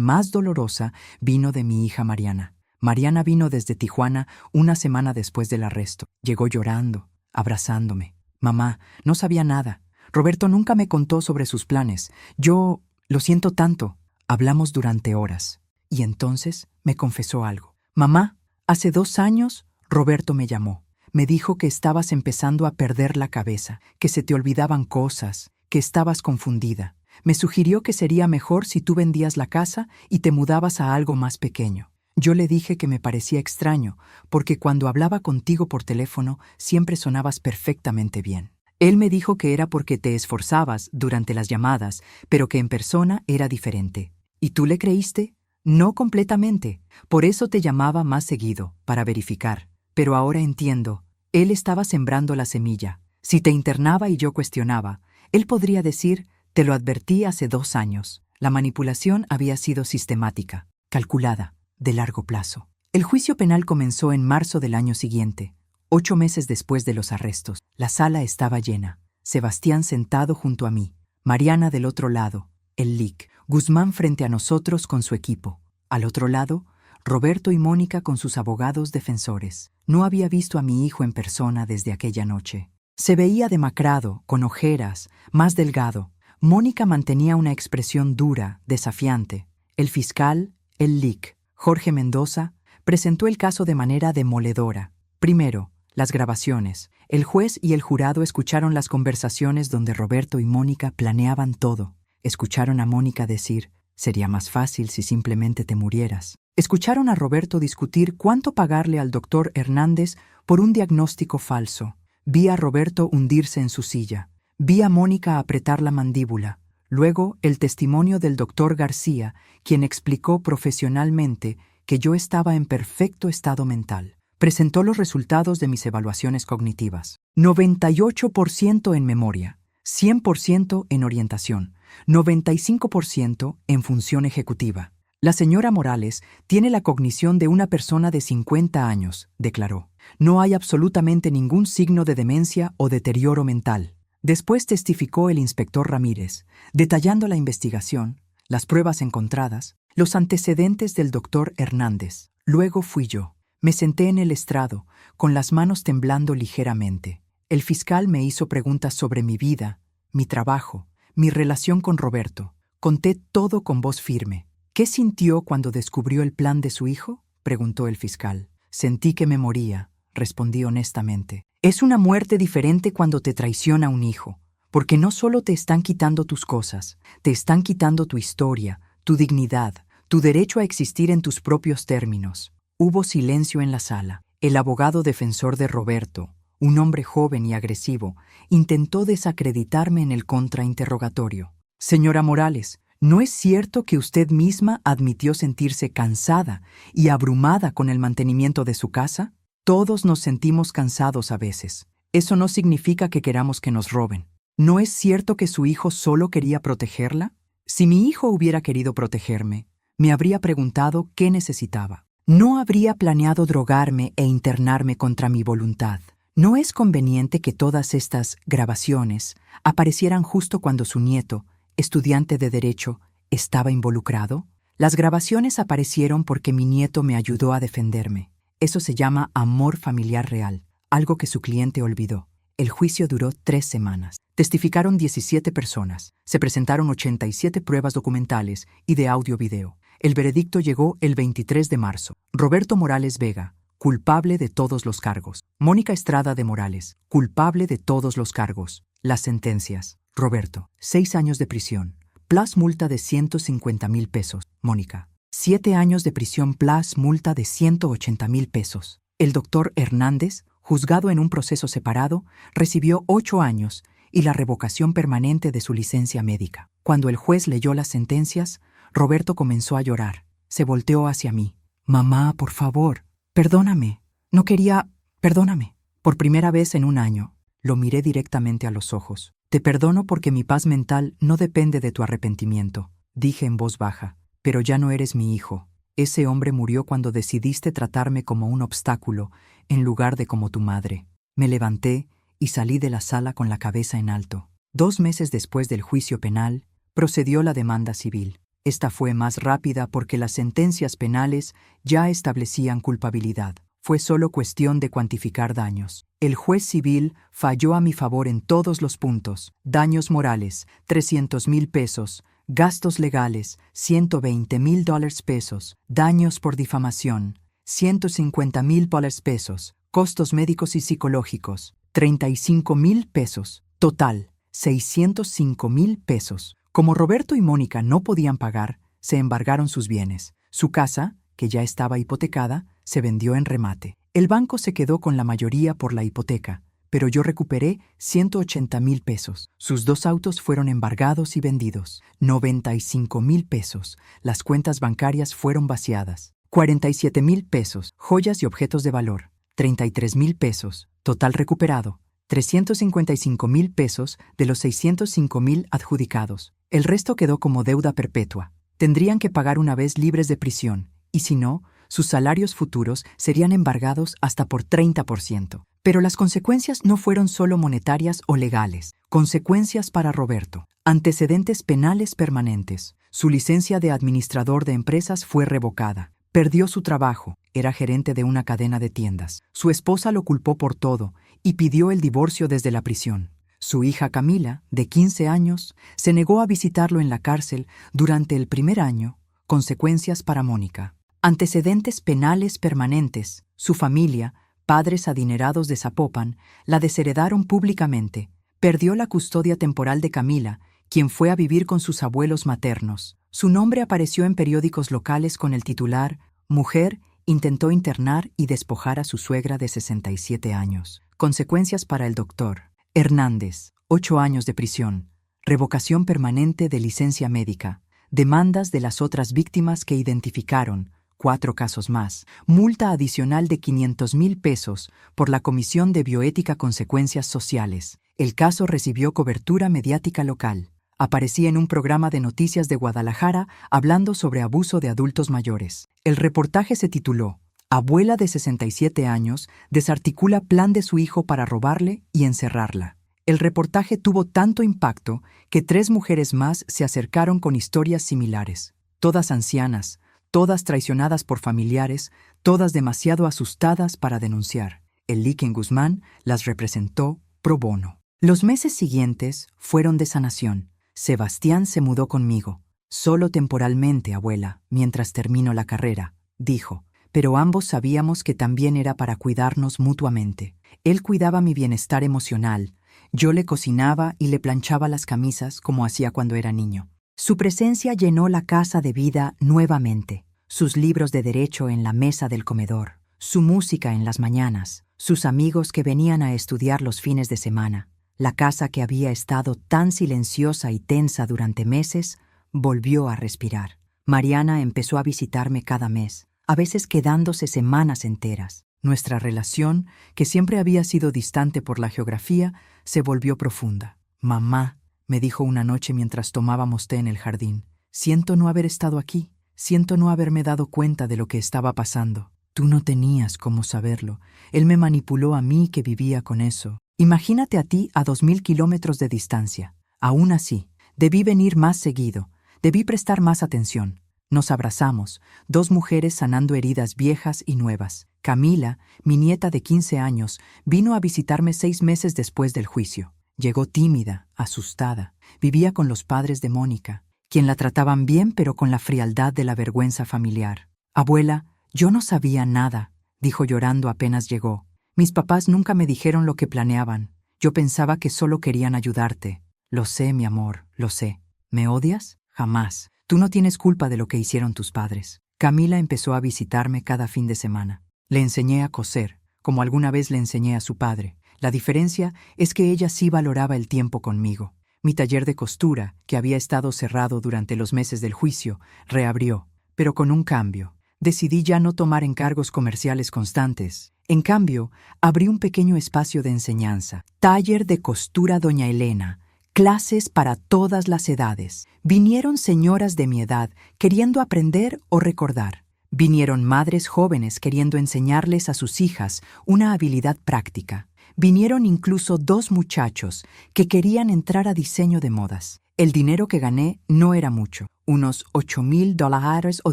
más dolorosa vino de mi hija Mariana. Mariana vino desde Tijuana una semana después del arresto. Llegó llorando, abrazándome. Mamá, no sabía nada. Roberto nunca me contó sobre sus planes. Yo lo siento tanto. Hablamos durante horas. Y entonces me confesó algo. Mamá, hace 2 años Roberto me llamó. Me dijo que estabas empezando a perder la cabeza, que se te olvidaban cosas, que estabas confundida. Me sugirió que sería mejor si tú vendías la casa y te mudabas a algo más pequeño. Yo le dije que me parecía extraño, porque cuando hablaba contigo por teléfono siempre sonabas perfectamente bien. Él me dijo que era porque te esforzabas durante las llamadas, pero que en persona era diferente. ¿Y tú le creíste? No completamente. Por eso te llamaba más seguido, para verificar. Pero ahora entiendo. Él estaba sembrando la semilla. Si te internaba y yo cuestionaba, él podría decir, te lo advertí hace 2 años. La manipulación había sido sistemática, calculada, de largo plazo. El juicio penal comenzó en marzo del año siguiente. 8 meses después de los arrestos. La sala estaba llena. Sebastián sentado junto a mí. Mariana del otro lado. El LIC. Guzmán frente a nosotros con su equipo. Al otro lado, Roberto y Mónica con sus abogados defensores. No había visto a mi hijo en persona desde aquella noche. Se veía demacrado, con ojeras, más delgado. Mónica mantenía una expresión dura, desafiante. El fiscal, el LIC, Jorge Mendoza, presentó el caso de manera demoledora. Primero, las grabaciones. El juez y el jurado escucharon las conversaciones donde Roberto y Mónica planeaban todo. Escucharon a Mónica decir, sería más fácil si simplemente te murieras. Escucharon a Roberto discutir cuánto pagarle al doctor Hernández por un diagnóstico falso. Vi a Roberto hundirse en su silla. Vi a Mónica apretar la mandíbula. Luego, el testimonio del doctor García, quien explicó profesionalmente que yo estaba en perfecto estado mental. Presentó los resultados de mis evaluaciones cognitivas. 98% en memoria, 100% en orientación, 95% en función ejecutiva. La señora Morales tiene la cognición de una persona de 50 años, declaró. No hay absolutamente ningún signo de demencia o deterioro mental. Después testificó el inspector Ramírez, detallando la investigación, las pruebas encontradas, los antecedentes del doctor Hernández. Luego fui yo. Me senté en el estrado, con las manos temblando ligeramente. El fiscal me hizo preguntas sobre mi vida, mi trabajo, mi relación con Roberto. Conté todo con voz firme. ¿Qué sintió cuando descubrió el plan de su hijo?, preguntó el fiscal. Sentí que me moría, respondí honestamente. Es una muerte diferente cuando te traiciona un hijo, porque no solo te están quitando tus cosas, te están quitando tu historia, tu dignidad, tu derecho a existir en tus propios términos. Hubo silencio en la sala. El abogado defensor de Roberto, un hombre joven y agresivo, intentó desacreditarme en el contrainterrogatorio. Señora Morales, ¿no es cierto que usted misma admitió sentirse cansada y abrumada con el mantenimiento de su casa? Todos nos sentimos cansados a veces. Eso no significa que queramos que nos roben. ¿No es cierto que su hijo solo quería protegerla? Si mi hijo hubiera querido protegerme, me habría preguntado qué necesitaba. No habría planeado drogarme e internarme contra mi voluntad. ¿No es conveniente que todas estas grabaciones aparecieran justo cuando su nieto, estudiante de Derecho, estaba involucrado? Las grabaciones aparecieron porque mi nieto me ayudó a defenderme. Eso se llama amor familiar real, algo que su cliente olvidó. El juicio duró 3 semanas. Testificaron 17 personas. Se presentaron 87 pruebas documentales y de audio-video. El veredicto llegó el 23 de marzo. Roberto Morales Vega, culpable de todos los cargos. Mónica Estrada de Morales, culpable de todos los cargos. Las sentencias. Roberto, 6 años de prisión, plus multa de 150,000 pesos. Mónica, 7 años de prisión plus multa de 180,000 pesos. El doctor Hernández, juzgado en un proceso separado, recibió 8 años y la revocación permanente de su licencia médica. Cuando el juez leyó las sentencias, Roberto comenzó a llorar. Se volteó hacia mí. Mamá, por favor, perdóname. No quería... Perdóname. Por primera vez en un año, lo miré directamente a los ojos. Te perdono porque mi paz mental no depende de tu arrepentimiento, dije en voz baja. Pero ya no eres mi hijo. Ese hombre murió cuando decidiste tratarme como un obstáculo en lugar de como tu madre. Me levanté y salí de la sala con la cabeza en alto. 2 meses después del juicio penal, procedió la demanda civil. Esta fue más rápida porque las sentencias penales ya establecían culpabilidad. Fue solo cuestión de cuantificar daños. El juez civil falló a mi favor en todos los puntos. Daños morales, 300,000 pesos. Gastos legales, 120,000 pesos. Daños por difamación, 150,000 pesos. Costos médicos y psicológicos, 35,000 pesos. Total, 605,000 pesos. Como Roberto y Mónica no podían pagar, se embargaron sus bienes. Su casa, que ya estaba hipotecada, se vendió en remate. El banco se quedó con la mayoría por la hipoteca, pero yo recuperé 180,000 pesos. Sus 2 autos fueron embargados y vendidos. 95,000 pesos. Las cuentas bancarias fueron vaciadas. 47,000 pesos. Joyas y objetos de valor. 33,000 pesos. Total recuperado. 355,000 pesos de los 605,000 adjudicados. El resto quedó como deuda perpetua. Tendrían que pagar una vez libres de prisión, y si no, sus salarios futuros serían embargados hasta por 30%. Pero las consecuencias no fueron solo monetarias o legales. Consecuencias para Roberto. Antecedentes penales permanentes. Su licencia de administrador de empresas fue revocada. Perdió su trabajo. Era gerente de una cadena de tiendas. Su esposa lo culpó por todo y pidió el divorcio desde la prisión. Su hija Camila, de 15 años, se negó a visitarlo en la cárcel durante el primer año. Consecuencias para Mónica. Antecedentes penales permanentes. Su familia, padres adinerados de Zapopan, la desheredaron públicamente. Perdió la custodia temporal de Camila, quien fue a vivir con sus abuelos maternos. Su nombre apareció en periódicos locales con el titular «Mujer intentó internar y despojar a su suegra de 67 años». Consecuencias para el doctor Hernández. 8 años de prisión. Revocación permanente de licencia médica. Demandas de las otras víctimas que identificaron. 4 casos más. Multa adicional de 500,000 pesos por la Comisión de Bioética. Consecuencias sociales. El caso recibió cobertura mediática local. Aparecí en un programa de noticias de Guadalajara hablando sobre abuso de adultos mayores. El reportaje se tituló «Abuela de 67 años desarticula plan de su hijo para robarle y encerrarla». El reportaje tuvo tanto impacto que 3 mujeres más se acercaron con historias similares. Todas ancianas, todas traicionadas por familiares, todas demasiado asustadas para denunciar. El Liquen Guzmán las representó pro bono. Los meses siguientes fueron de sanación. Sebastián se mudó conmigo. Solo temporalmente, abuela, mientras termino la carrera, dijo. Pero ambos sabíamos que también era para cuidarnos mutuamente. Él cuidaba mi bienestar emocional. Yo le cocinaba y le planchaba las camisas como hacía cuando era niño. Su presencia llenó la casa de vida nuevamente. Sus libros de derecho en la mesa del comedor. Su música en las mañanas. Sus amigos que venían a estudiar los fines de semana. La casa que había estado tan silenciosa y tensa durante meses volvió a respirar. Mariana empezó a visitarme cada mes, a veces quedándose semanas enteras. Nuestra relación, que siempre había sido distante por la geografía, se volvió profunda. «Mamá», me dijo una noche mientras tomábamos té en el jardín, «siento no haber estado aquí, siento no haberme dado cuenta de lo que estaba pasando. Tú no tenías cómo saberlo. Él me manipuló a mí que vivía con eso. Imagínate a ti a 2,000 kilómetros de distancia. Aún así, debí venir más seguido, debí prestar más atención. Nos abrazamos, dos mujeres sanando heridas viejas y nuevas. Camila, mi nieta de 15 años, vino a visitarme 6 meses después del juicio. Llegó tímida, asustada. Vivía con los padres de Mónica, quien la trataban bien pero con la frialdad de la vergüenza familiar. Abuela, yo no sabía nada, dijo llorando apenas llegó. Mis papás nunca me dijeron lo que planeaban. Yo pensaba que solo querían ayudarte. Lo sé, mi amor, lo sé. ¿Me odias? Jamás. Tú no tienes culpa de lo que hicieron tus padres. Camila empezó a visitarme cada fin de semana. Le enseñé a coser, como alguna vez le enseñé a su padre. La diferencia es que ella sí valoraba el tiempo conmigo. Mi taller de costura, que había estado cerrado durante los meses del juicio, reabrió, pero con un cambio. Decidí ya no tomar encargos comerciales constantes. En cambio, abrí un pequeño espacio de enseñanza. Taller de costura Doña Elena. Clases para todas las edades. Vinieron señoras de mi edad queriendo aprender o recordar. Vinieron madres jóvenes queriendo enseñarles a sus hijas una habilidad práctica. Vinieron incluso 2 muchachos que querían entrar a diseño de modas. El dinero que gané no era mucho, unos $8,000 o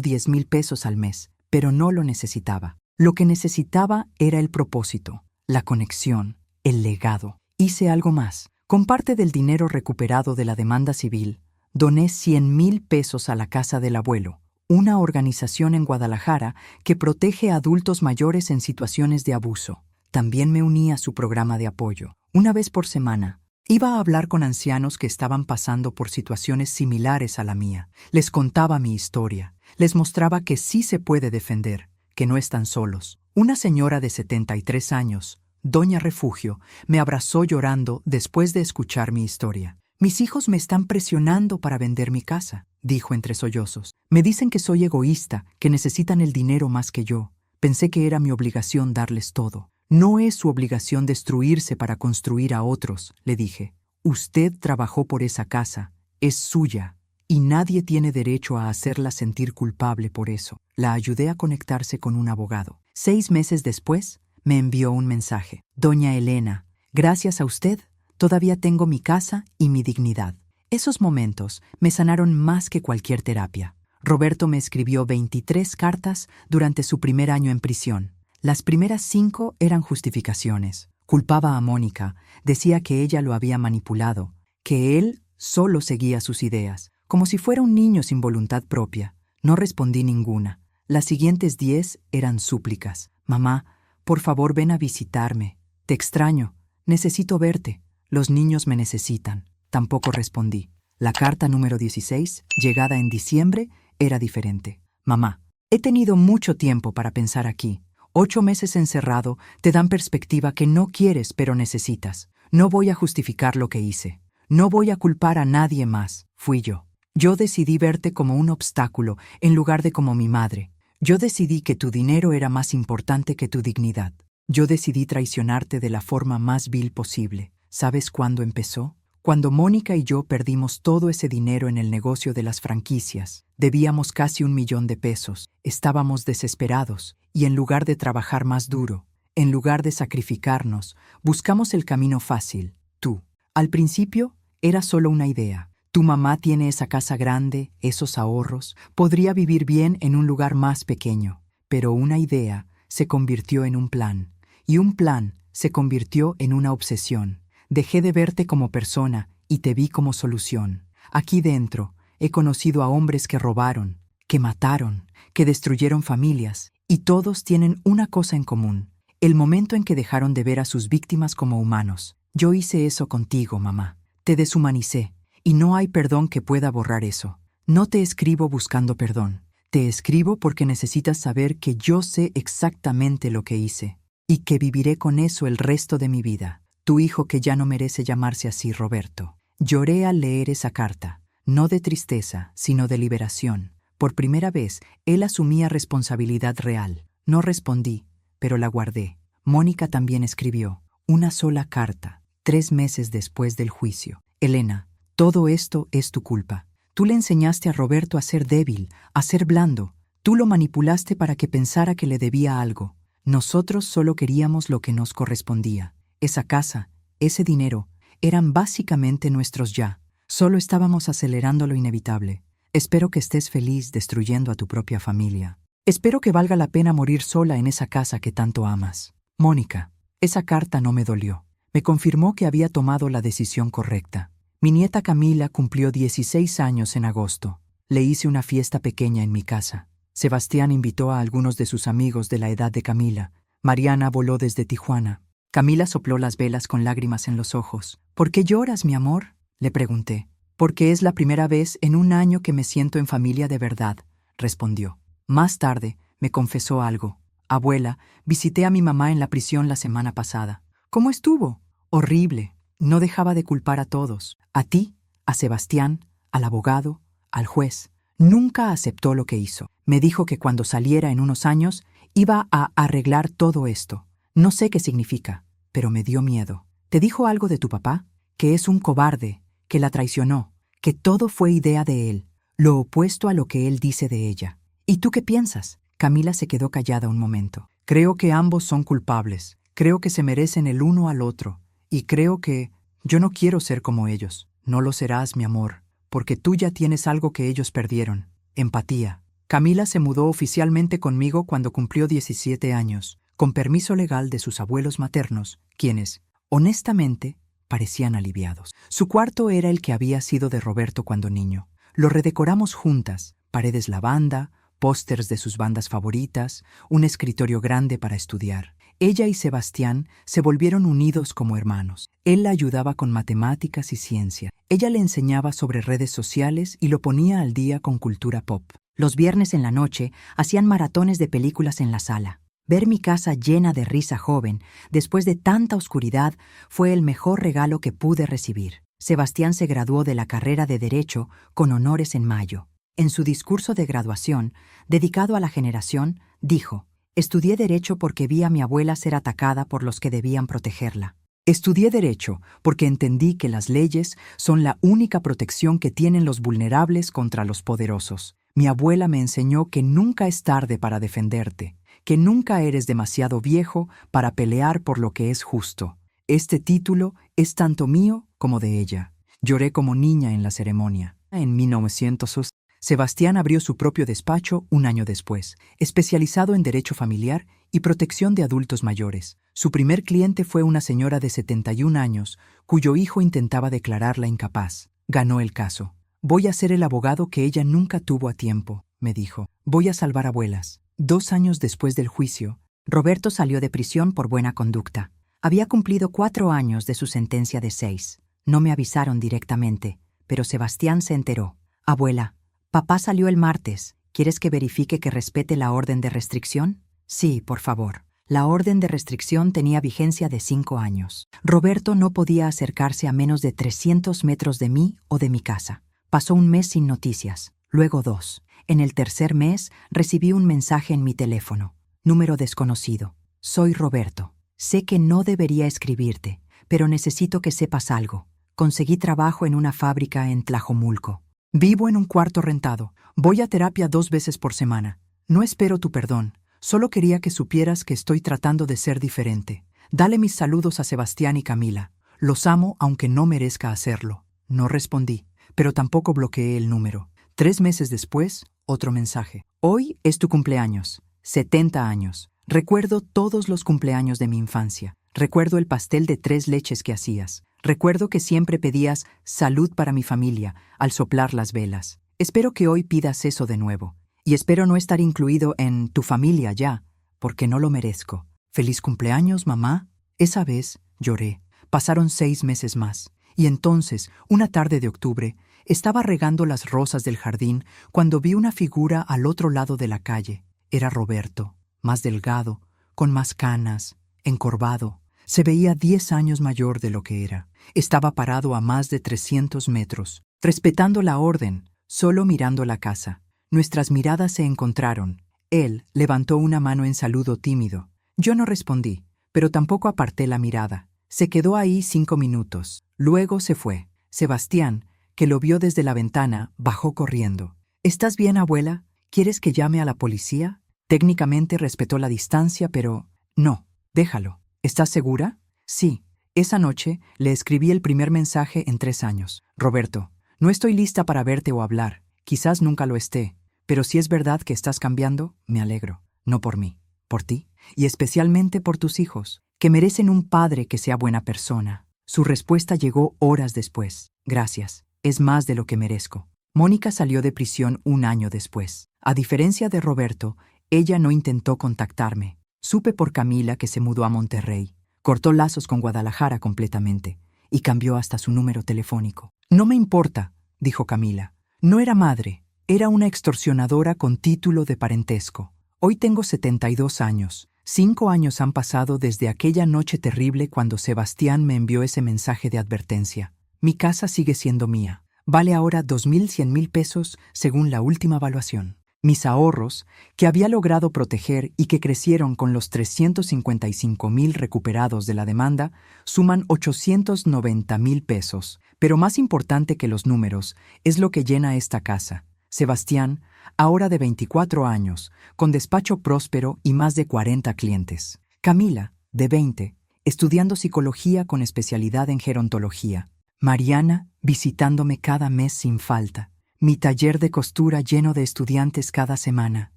$10,000 al mes, pero no lo necesitaba. Lo que necesitaba era el propósito, la conexión, el legado. Hice algo más. Con parte del dinero recuperado de la demanda civil, doné $100,000 a la Casa del Abuelo, una organización en Guadalajara que protege a adultos mayores en situaciones de abuso. También me uní a su programa de apoyo. Una vez por semana, iba a hablar con ancianos que estaban pasando por situaciones similares a la mía. Les contaba mi historia. Les mostraba que sí se puede defender, que no están solos. Una señora de 73 años, Doña Refugio, me abrazó llorando después de escuchar mi historia. Mis hijos me están presionando para vender mi casa, dijo entre sollozos. Me dicen que soy egoísta, que necesitan el dinero más que yo. Pensé que era mi obligación darles todo. No es su obligación destruirse para construir a otros, le dije. Usted trabajó por esa casa, es suya, y nadie tiene derecho a hacerla sentir culpable por eso. La ayudé a conectarse con un abogado. 6 meses después, me envió un mensaje. Doña Elena, gracias a usted, todavía tengo mi casa y mi dignidad. Esos momentos me sanaron más que cualquier terapia. Roberto me escribió 23 cartas durante su primer año en prisión. Las primeras 5 eran justificaciones. Culpaba a Mónica, decía que ella lo había manipulado, que él solo seguía sus ideas, como si fuera un niño sin voluntad propia. No respondí ninguna. Las siguientes 10 eran súplicas. Mamá, por favor, ven a visitarme. Te extraño. Necesito verte. Los niños me necesitan. Tampoco respondí. La carta número 16, llegada en diciembre, era diferente. Mamá, he tenido mucho tiempo para pensar aquí. 8 meses encerrado te dan perspectiva que no quieres pero necesitas. No voy a justificar lo que hice. No voy a culpar a nadie más. Fui yo. Yo decidí verte como un obstáculo en lugar de como mi madre. Yo decidí que tu dinero era más importante que tu dignidad. Yo decidí traicionarte de la forma más vil posible. ¿Sabes cuándo empezó? Cuando Mónica y yo perdimos todo ese dinero en el negocio de las franquicias. Debíamos casi $1,000,000. Estábamos desesperados y en lugar de trabajar más duro, en lugar de sacrificarnos, buscamos el camino fácil. Tú. Al principio, era solo una idea. Tu mamá tiene esa casa grande, esos ahorros, podría vivir bien en un lugar más pequeño. Pero una idea se convirtió en un plan, y un plan se convirtió en una obsesión. Dejé de verte como persona y te vi como solución. Aquí dentro he conocido a hombres que robaron, que mataron, que destruyeron familias, y todos tienen una cosa en común: el momento en que dejaron de ver a sus víctimas como humanos. Yo hice eso contigo, mamá. Te deshumanicé. Y no hay perdón que pueda borrar eso. No te escribo buscando perdón. Te escribo porque necesitas saber que yo sé exactamente lo que hice y que viviré con eso el resto de mi vida. Tu hijo que ya no merece llamarse así, Roberto. Lloré al leer esa carta, no de tristeza, sino de liberación. Por primera vez, él asumía responsabilidad real. No respondí, pero la guardé. Mónica también escribió una sola carta, 3 meses después del juicio. Elena, todo esto es tu culpa. Tú le enseñaste a Roberto a ser débil, a ser blando. Tú lo manipulaste para que pensara que le debía algo. Nosotros solo queríamos lo que nos correspondía. Esa casa, ese dinero, eran básicamente nuestros ya. Solo estábamos acelerando lo inevitable. Espero que estés feliz destruyendo a tu propia familia. Espero que valga la pena morir sola en esa casa que tanto amas. Mónica, esa carta no me dolió. Me confirmó que había tomado la decisión correcta. Mi nieta Camila cumplió 16 años en agosto. Le hice una fiesta pequeña en mi casa. Sebastián invitó a algunos de sus amigos de la edad de Camila. Mariana voló desde Tijuana. Camila sopló las velas con lágrimas en los ojos. ¿Por qué lloras, mi amor?, le pregunté. Porque es la primera vez en un año que me siento en familia de verdad, respondió. Más tarde, me confesó algo. Abuela, visité a mi mamá en la prisión la semana pasada. ¿Cómo estuvo? Horrible. No dejaba de culpar a todos. A ti, a Sebastián, al abogado, al juez. Nunca aceptó lo que hizo. Me dijo que cuando saliera en unos años iba a arreglar todo esto. No sé qué significa, pero me dio miedo. ¿Te dijo algo de tu papá? Que es un cobarde, que la traicionó, que todo fue idea de él, lo opuesto a lo que él dice de ella. ¿Y tú qué piensas? Camila se quedó callada un momento. Creo que ambos son culpables. Creo que se merecen el uno al otro. Y creo que yo no quiero ser como ellos. No lo serás, mi amor, porque tú ya tienes algo que ellos perdieron: empatía. Camila se mudó oficialmente conmigo cuando cumplió 17 años, con permiso legal de sus abuelos maternos, quienes, honestamente, parecían aliviados. Su cuarto era el que había sido de Roberto cuando niño. Lo redecoramos juntas: paredes lavanda, pósters de sus bandas favoritas, un escritorio grande para estudiar. Ella y Sebastián se volvieron unidos como hermanos. Él la ayudaba con matemáticas y ciencia. Ella le enseñaba sobre redes sociales y lo ponía al día con cultura pop. Los viernes en la noche hacían maratones de películas en la sala. Ver mi casa llena de risa joven, después de tanta oscuridad, fue el mejor regalo que pude recibir. Sebastián se graduó de la carrera de Derecho con honores en mayo. En su discurso de graduación, dedicado a la generación, dijo: «Estudié Derecho porque vi a mi abuela ser atacada por los que debían protegerla. Estudié Derecho porque entendí que las leyes son la única protección que tienen los vulnerables contra los poderosos. Mi abuela me enseñó que nunca es tarde para defenderte, que nunca eres demasiado viejo para pelear por lo que es justo. Este título es tanto mío como de ella». Lloré como niña en la ceremonia. En 1900, Sebastián abrió su propio despacho un año después, especializado en derecho familiar y protección de adultos mayores. Su primer cliente fue una señora de 71 años, cuyo hijo intentaba declararla incapaz. Ganó el caso. «Voy a ser el abogado que ella nunca tuvo a tiempo», me dijo. «Voy a salvar abuelas». 2 años después del juicio, Roberto salió de prisión por buena conducta. Había cumplido 4 años de su sentencia de 6. No me avisaron directamente, pero Sebastián se enteró. «Abuela, papá salió el martes. ¿Quieres que verifique que respete la orden de restricción?» «Sí, por favor». La orden de restricción tenía vigencia de 5 años. Roberto no podía acercarse a menos de 300 metros de mí o de mi casa. Pasó un mes sin noticias, luego 2. En el tercer mes recibí un mensaje en mi teléfono. Número desconocido. «Soy Roberto. Sé que no debería escribirte, pero necesito que sepas algo. Conseguí trabajo en una fábrica en Tlajomulco. Vivo en un cuarto rentado. Voy a terapia 2 veces por semana. No espero tu perdón. Solo quería que supieras que estoy tratando de ser diferente. Dale mis saludos a Sebastián y Camila. Los amo aunque no merezca hacerlo». No respondí, pero tampoco bloqueé el número. 3 meses después, otro mensaje. «Hoy es tu cumpleaños. 70 años. Recuerdo todos los cumpleaños de mi infancia. Recuerdo el pastel de 3 leches que hacías. Recuerdo que siempre pedías salud para mi familia al soplar las velas. Espero que hoy pidas eso de nuevo. Y espero no estar incluido en tu familia ya, porque no lo merezco. Feliz cumpleaños, mamá». Esa vez lloré. Pasaron 6 meses más. Y entonces, una tarde de octubre, estaba regando las rosas del jardín cuando vi una figura al otro lado de la calle. Era Roberto, más delgado, con más canas, encorvado. Se veía 10 años mayor de lo que era. Estaba parado a más de 300 metros, respetando la orden, solo mirando la casa. Nuestras miradas se encontraron. Él levantó una mano en saludo tímido. Yo no respondí, pero tampoco aparté la mirada. Se quedó ahí 5 minutos. Luego se fue. Sebastián, que lo vio desde la ventana, bajó corriendo. «¿Estás bien, abuela? ¿Quieres que llame a la policía?» Técnicamente respetó la distancia, pero... «No, déjalo. ¿Estás segura?» «Sí. Esa noche le escribí el primer mensaje en 3 años. Roberto, no estoy lista para verte o hablar. Quizás nunca lo esté, pero si es verdad que estás cambiando, me alegro. No por mí, por ti, y especialmente por tus hijos, que merecen un padre que sea buena persona. Su respuesta llegó horas después. Gracias, es más de lo que merezco. Mónica salió de prisión un año después. A diferencia de Roberto, ella no intentó contactarme. Supe por Camila que se mudó a Monterrey. Cortó lazos con Guadalajara completamente y cambió hasta su número telefónico. No me importa, dijo Camila. No era madre, era una extorsionadora con título de parentesco. Hoy tengo 72 años. 5 años han pasado desde aquella noche terrible cuando Sebastián me envió ese mensaje de advertencia. Mi casa sigue siendo mía. Vale ahora 2,100,000 pesos según la última evaluación. Mis ahorros, que había logrado proteger y que crecieron con los 355,000 recuperados de la demanda, suman 890,000 pesos. Pero más importante que los números es lo que llena esta casa. Sebastián, ahora de 24 años, con despacho próspero y más de 40 clientes. Camila, de 20, estudiando psicología con especialidad en gerontología. Mariana, visitándome cada mes sin falta. Mi taller de costura lleno de estudiantes cada semana.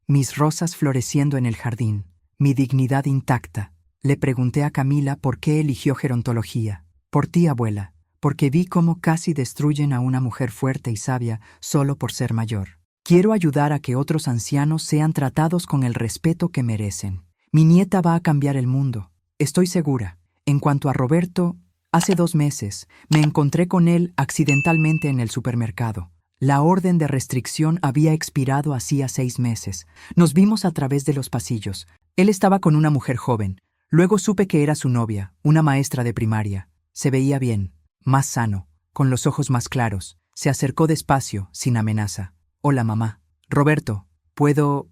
Mis rosas floreciendo en el jardín. Mi dignidad intacta. Le pregunté a Camila por qué eligió gerontología. Por ti, abuela, porque vi cómo casi destruyen a una mujer fuerte y sabia solo por ser mayor. Quiero ayudar a que otros ancianos sean tratados con el respeto que merecen. Mi nieta va a cambiar el mundo. Estoy segura. En cuanto a Roberto, hace 2 meses me encontré con él accidentalmente en el supermercado. La orden de restricción había expirado hacía 6 meses. Nos vimos a través de los pasillos. Él estaba con una mujer joven. Luego supe que era su novia, una maestra de primaria. Se veía bien, más sano, con los ojos más claros. Se acercó despacio, sin amenaza. Hola, mamá. Roberto, ¿puedo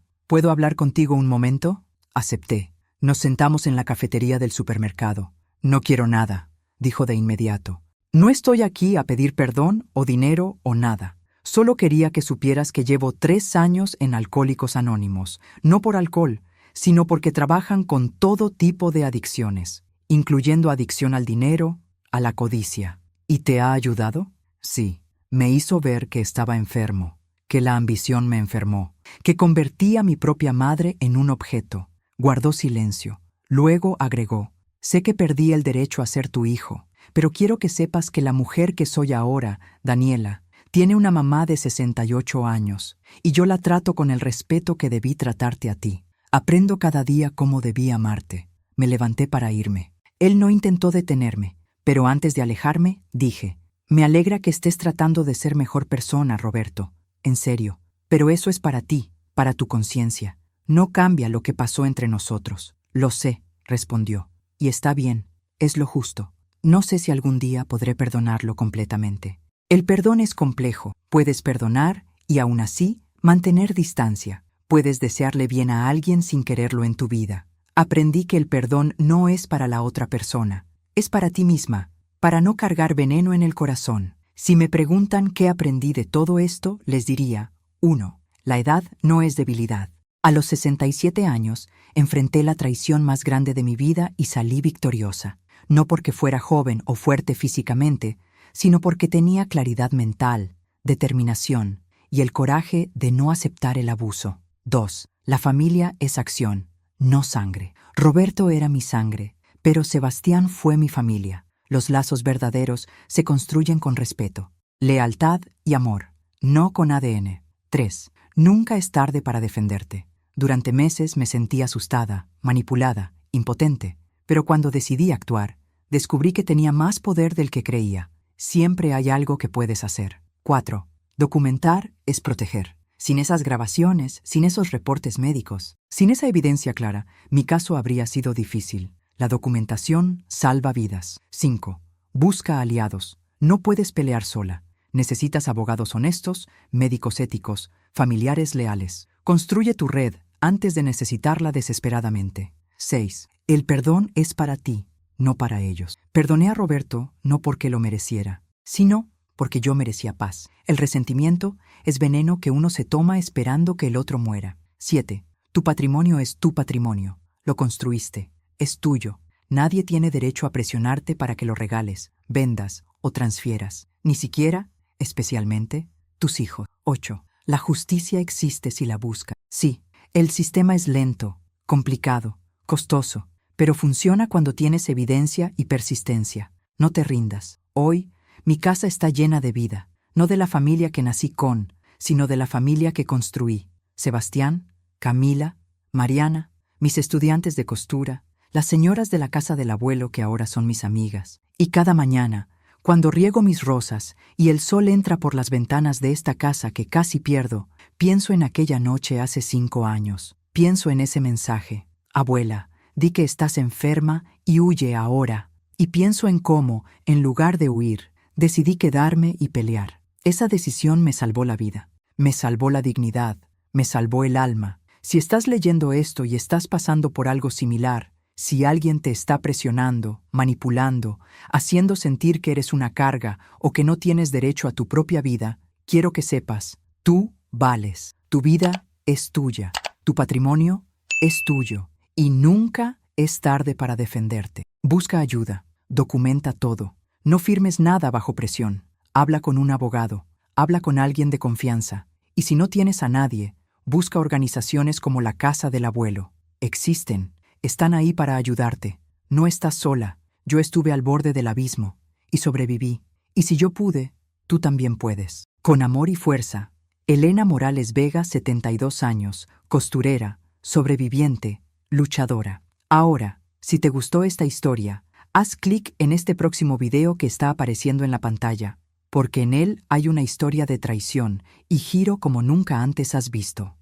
hablar contigo un momento? Acepté. Nos sentamos en la cafetería del supermercado. No quiero nada, dijo de inmediato. No estoy aquí a pedir perdón o dinero o nada. Solo quería que supieras que llevo 3 años en Alcohólicos Anónimos, no por alcohol, sino porque trabajan con todo tipo de adicciones, incluyendo adicción al dinero, a la codicia. ¿Y te ha ayudado? Sí, me hizo ver que estaba enfermo, que la ambición me enfermó, que convertí a mi propia madre en un objeto. Guardó silencio. Luego agregó, sé que perdí el derecho a ser tu hijo, pero quiero que sepas que la mujer que soy ahora, Daniela, tiene una mamá de 68 años, y yo la trato con el respeto que debí tratarte a ti. Aprendo cada día cómo debí amarte. Me levanté para irme. Él no intentó detenerme, pero antes de alejarme, dije, me alegra que estés tratando de ser mejor persona, Roberto. En serio, pero eso es para ti, para tu conciencia. No cambia lo que pasó entre nosotros. Lo sé, respondió. Y está bien, es lo justo. No sé si algún día podré perdonarlo completamente. El perdón es complejo. Puedes perdonar y aún así mantener distancia. Puedes desearle bien a alguien sin quererlo en tu vida. Aprendí que el perdón no es para la otra persona. Es para ti misma, para no cargar veneno en el corazón. Si me preguntan qué aprendí de todo esto, les diría, 1. La edad no es debilidad. A los 67 años, enfrenté la traición más grande de mi vida y salí victoriosa. No porque fuera joven o fuerte físicamente, sino porque tenía claridad mental, determinación y el coraje de no aceptar el abuso. 2. La familia es acción, no sangre. Roberto era mi sangre, pero Sebastián fue mi familia. Los lazos verdaderos se construyen con respeto, lealtad y amor, no con ADN. 3. Nunca es tarde para defenderte. Durante meses me sentí asustada, manipulada, impotente, pero cuando decidí actuar, descubrí que tenía más poder del que creía. Siempre hay algo que puedes hacer. 4. Documentar es proteger. Sin esas grabaciones, sin esos reportes médicos, sin esa evidencia clara, mi caso habría sido difícil. La documentación salva vidas. 5. Busca aliados. No puedes pelear sola. Necesitas abogados honestos, médicos éticos, familiares leales. Construye tu red antes de necesitarla desesperadamente. 6. El perdón es para ti, no para ellos. Perdoné a Roberto no porque lo mereciera, sino porque yo merecía paz. El resentimiento es veneno que uno se toma esperando que el otro muera. 7. Tu patrimonio es tu patrimonio. Lo construiste. Es tuyo. Nadie tiene derecho a presionarte para que lo regales, vendas o transfieras. Ni siquiera, especialmente, tus hijos. 8. La justicia existe si la busca. Sí, el sistema es lento, complicado, costoso, pero funciona cuando tienes evidencia y persistencia. No te rindas. Hoy, mi casa está llena de vida, no de la familia que nací con, sino de la familia que construí. Sebastián, Camila, Mariana, mis estudiantes de costura, las señoras de la casa del abuelo que ahora son mis amigas. Y cada mañana, cuando riego mis rosas y el sol entra por las ventanas de esta casa que casi pierdo, pienso en aquella noche hace 5 años. Pienso en ese mensaje. Abuela, di que estás enferma y huye ahora. Y pienso en cómo, en lugar de huir, decidí quedarme y pelear. Esa decisión me salvó la vida, me salvó la dignidad, me salvó el alma. Si estás leyendo esto y estás pasando por algo similar, si alguien te está presionando, manipulando, haciendo sentir que eres una carga o que no tienes derecho a tu propia vida, quiero que sepas, tú vales. Tu vida es tuya, tu patrimonio es tuyo y nunca es tarde para defenderte. Busca ayuda, documenta todo. No firmes nada bajo presión. Habla con un abogado, habla con alguien de confianza. Y si no tienes a nadie, busca organizaciones como la Casa del Abuelo. Existen. Están ahí para ayudarte. No estás sola. Yo estuve al borde del abismo y sobreviví. Y si yo pude, tú también puedes. Con amor y fuerza, Elena Morales Vega, 72 años, costurera, sobreviviente, luchadora. Ahora, si te gustó esta historia, haz clic en este próximo video que está apareciendo en la pantalla, porque en él hay una historia de traición y giro como nunca antes has visto.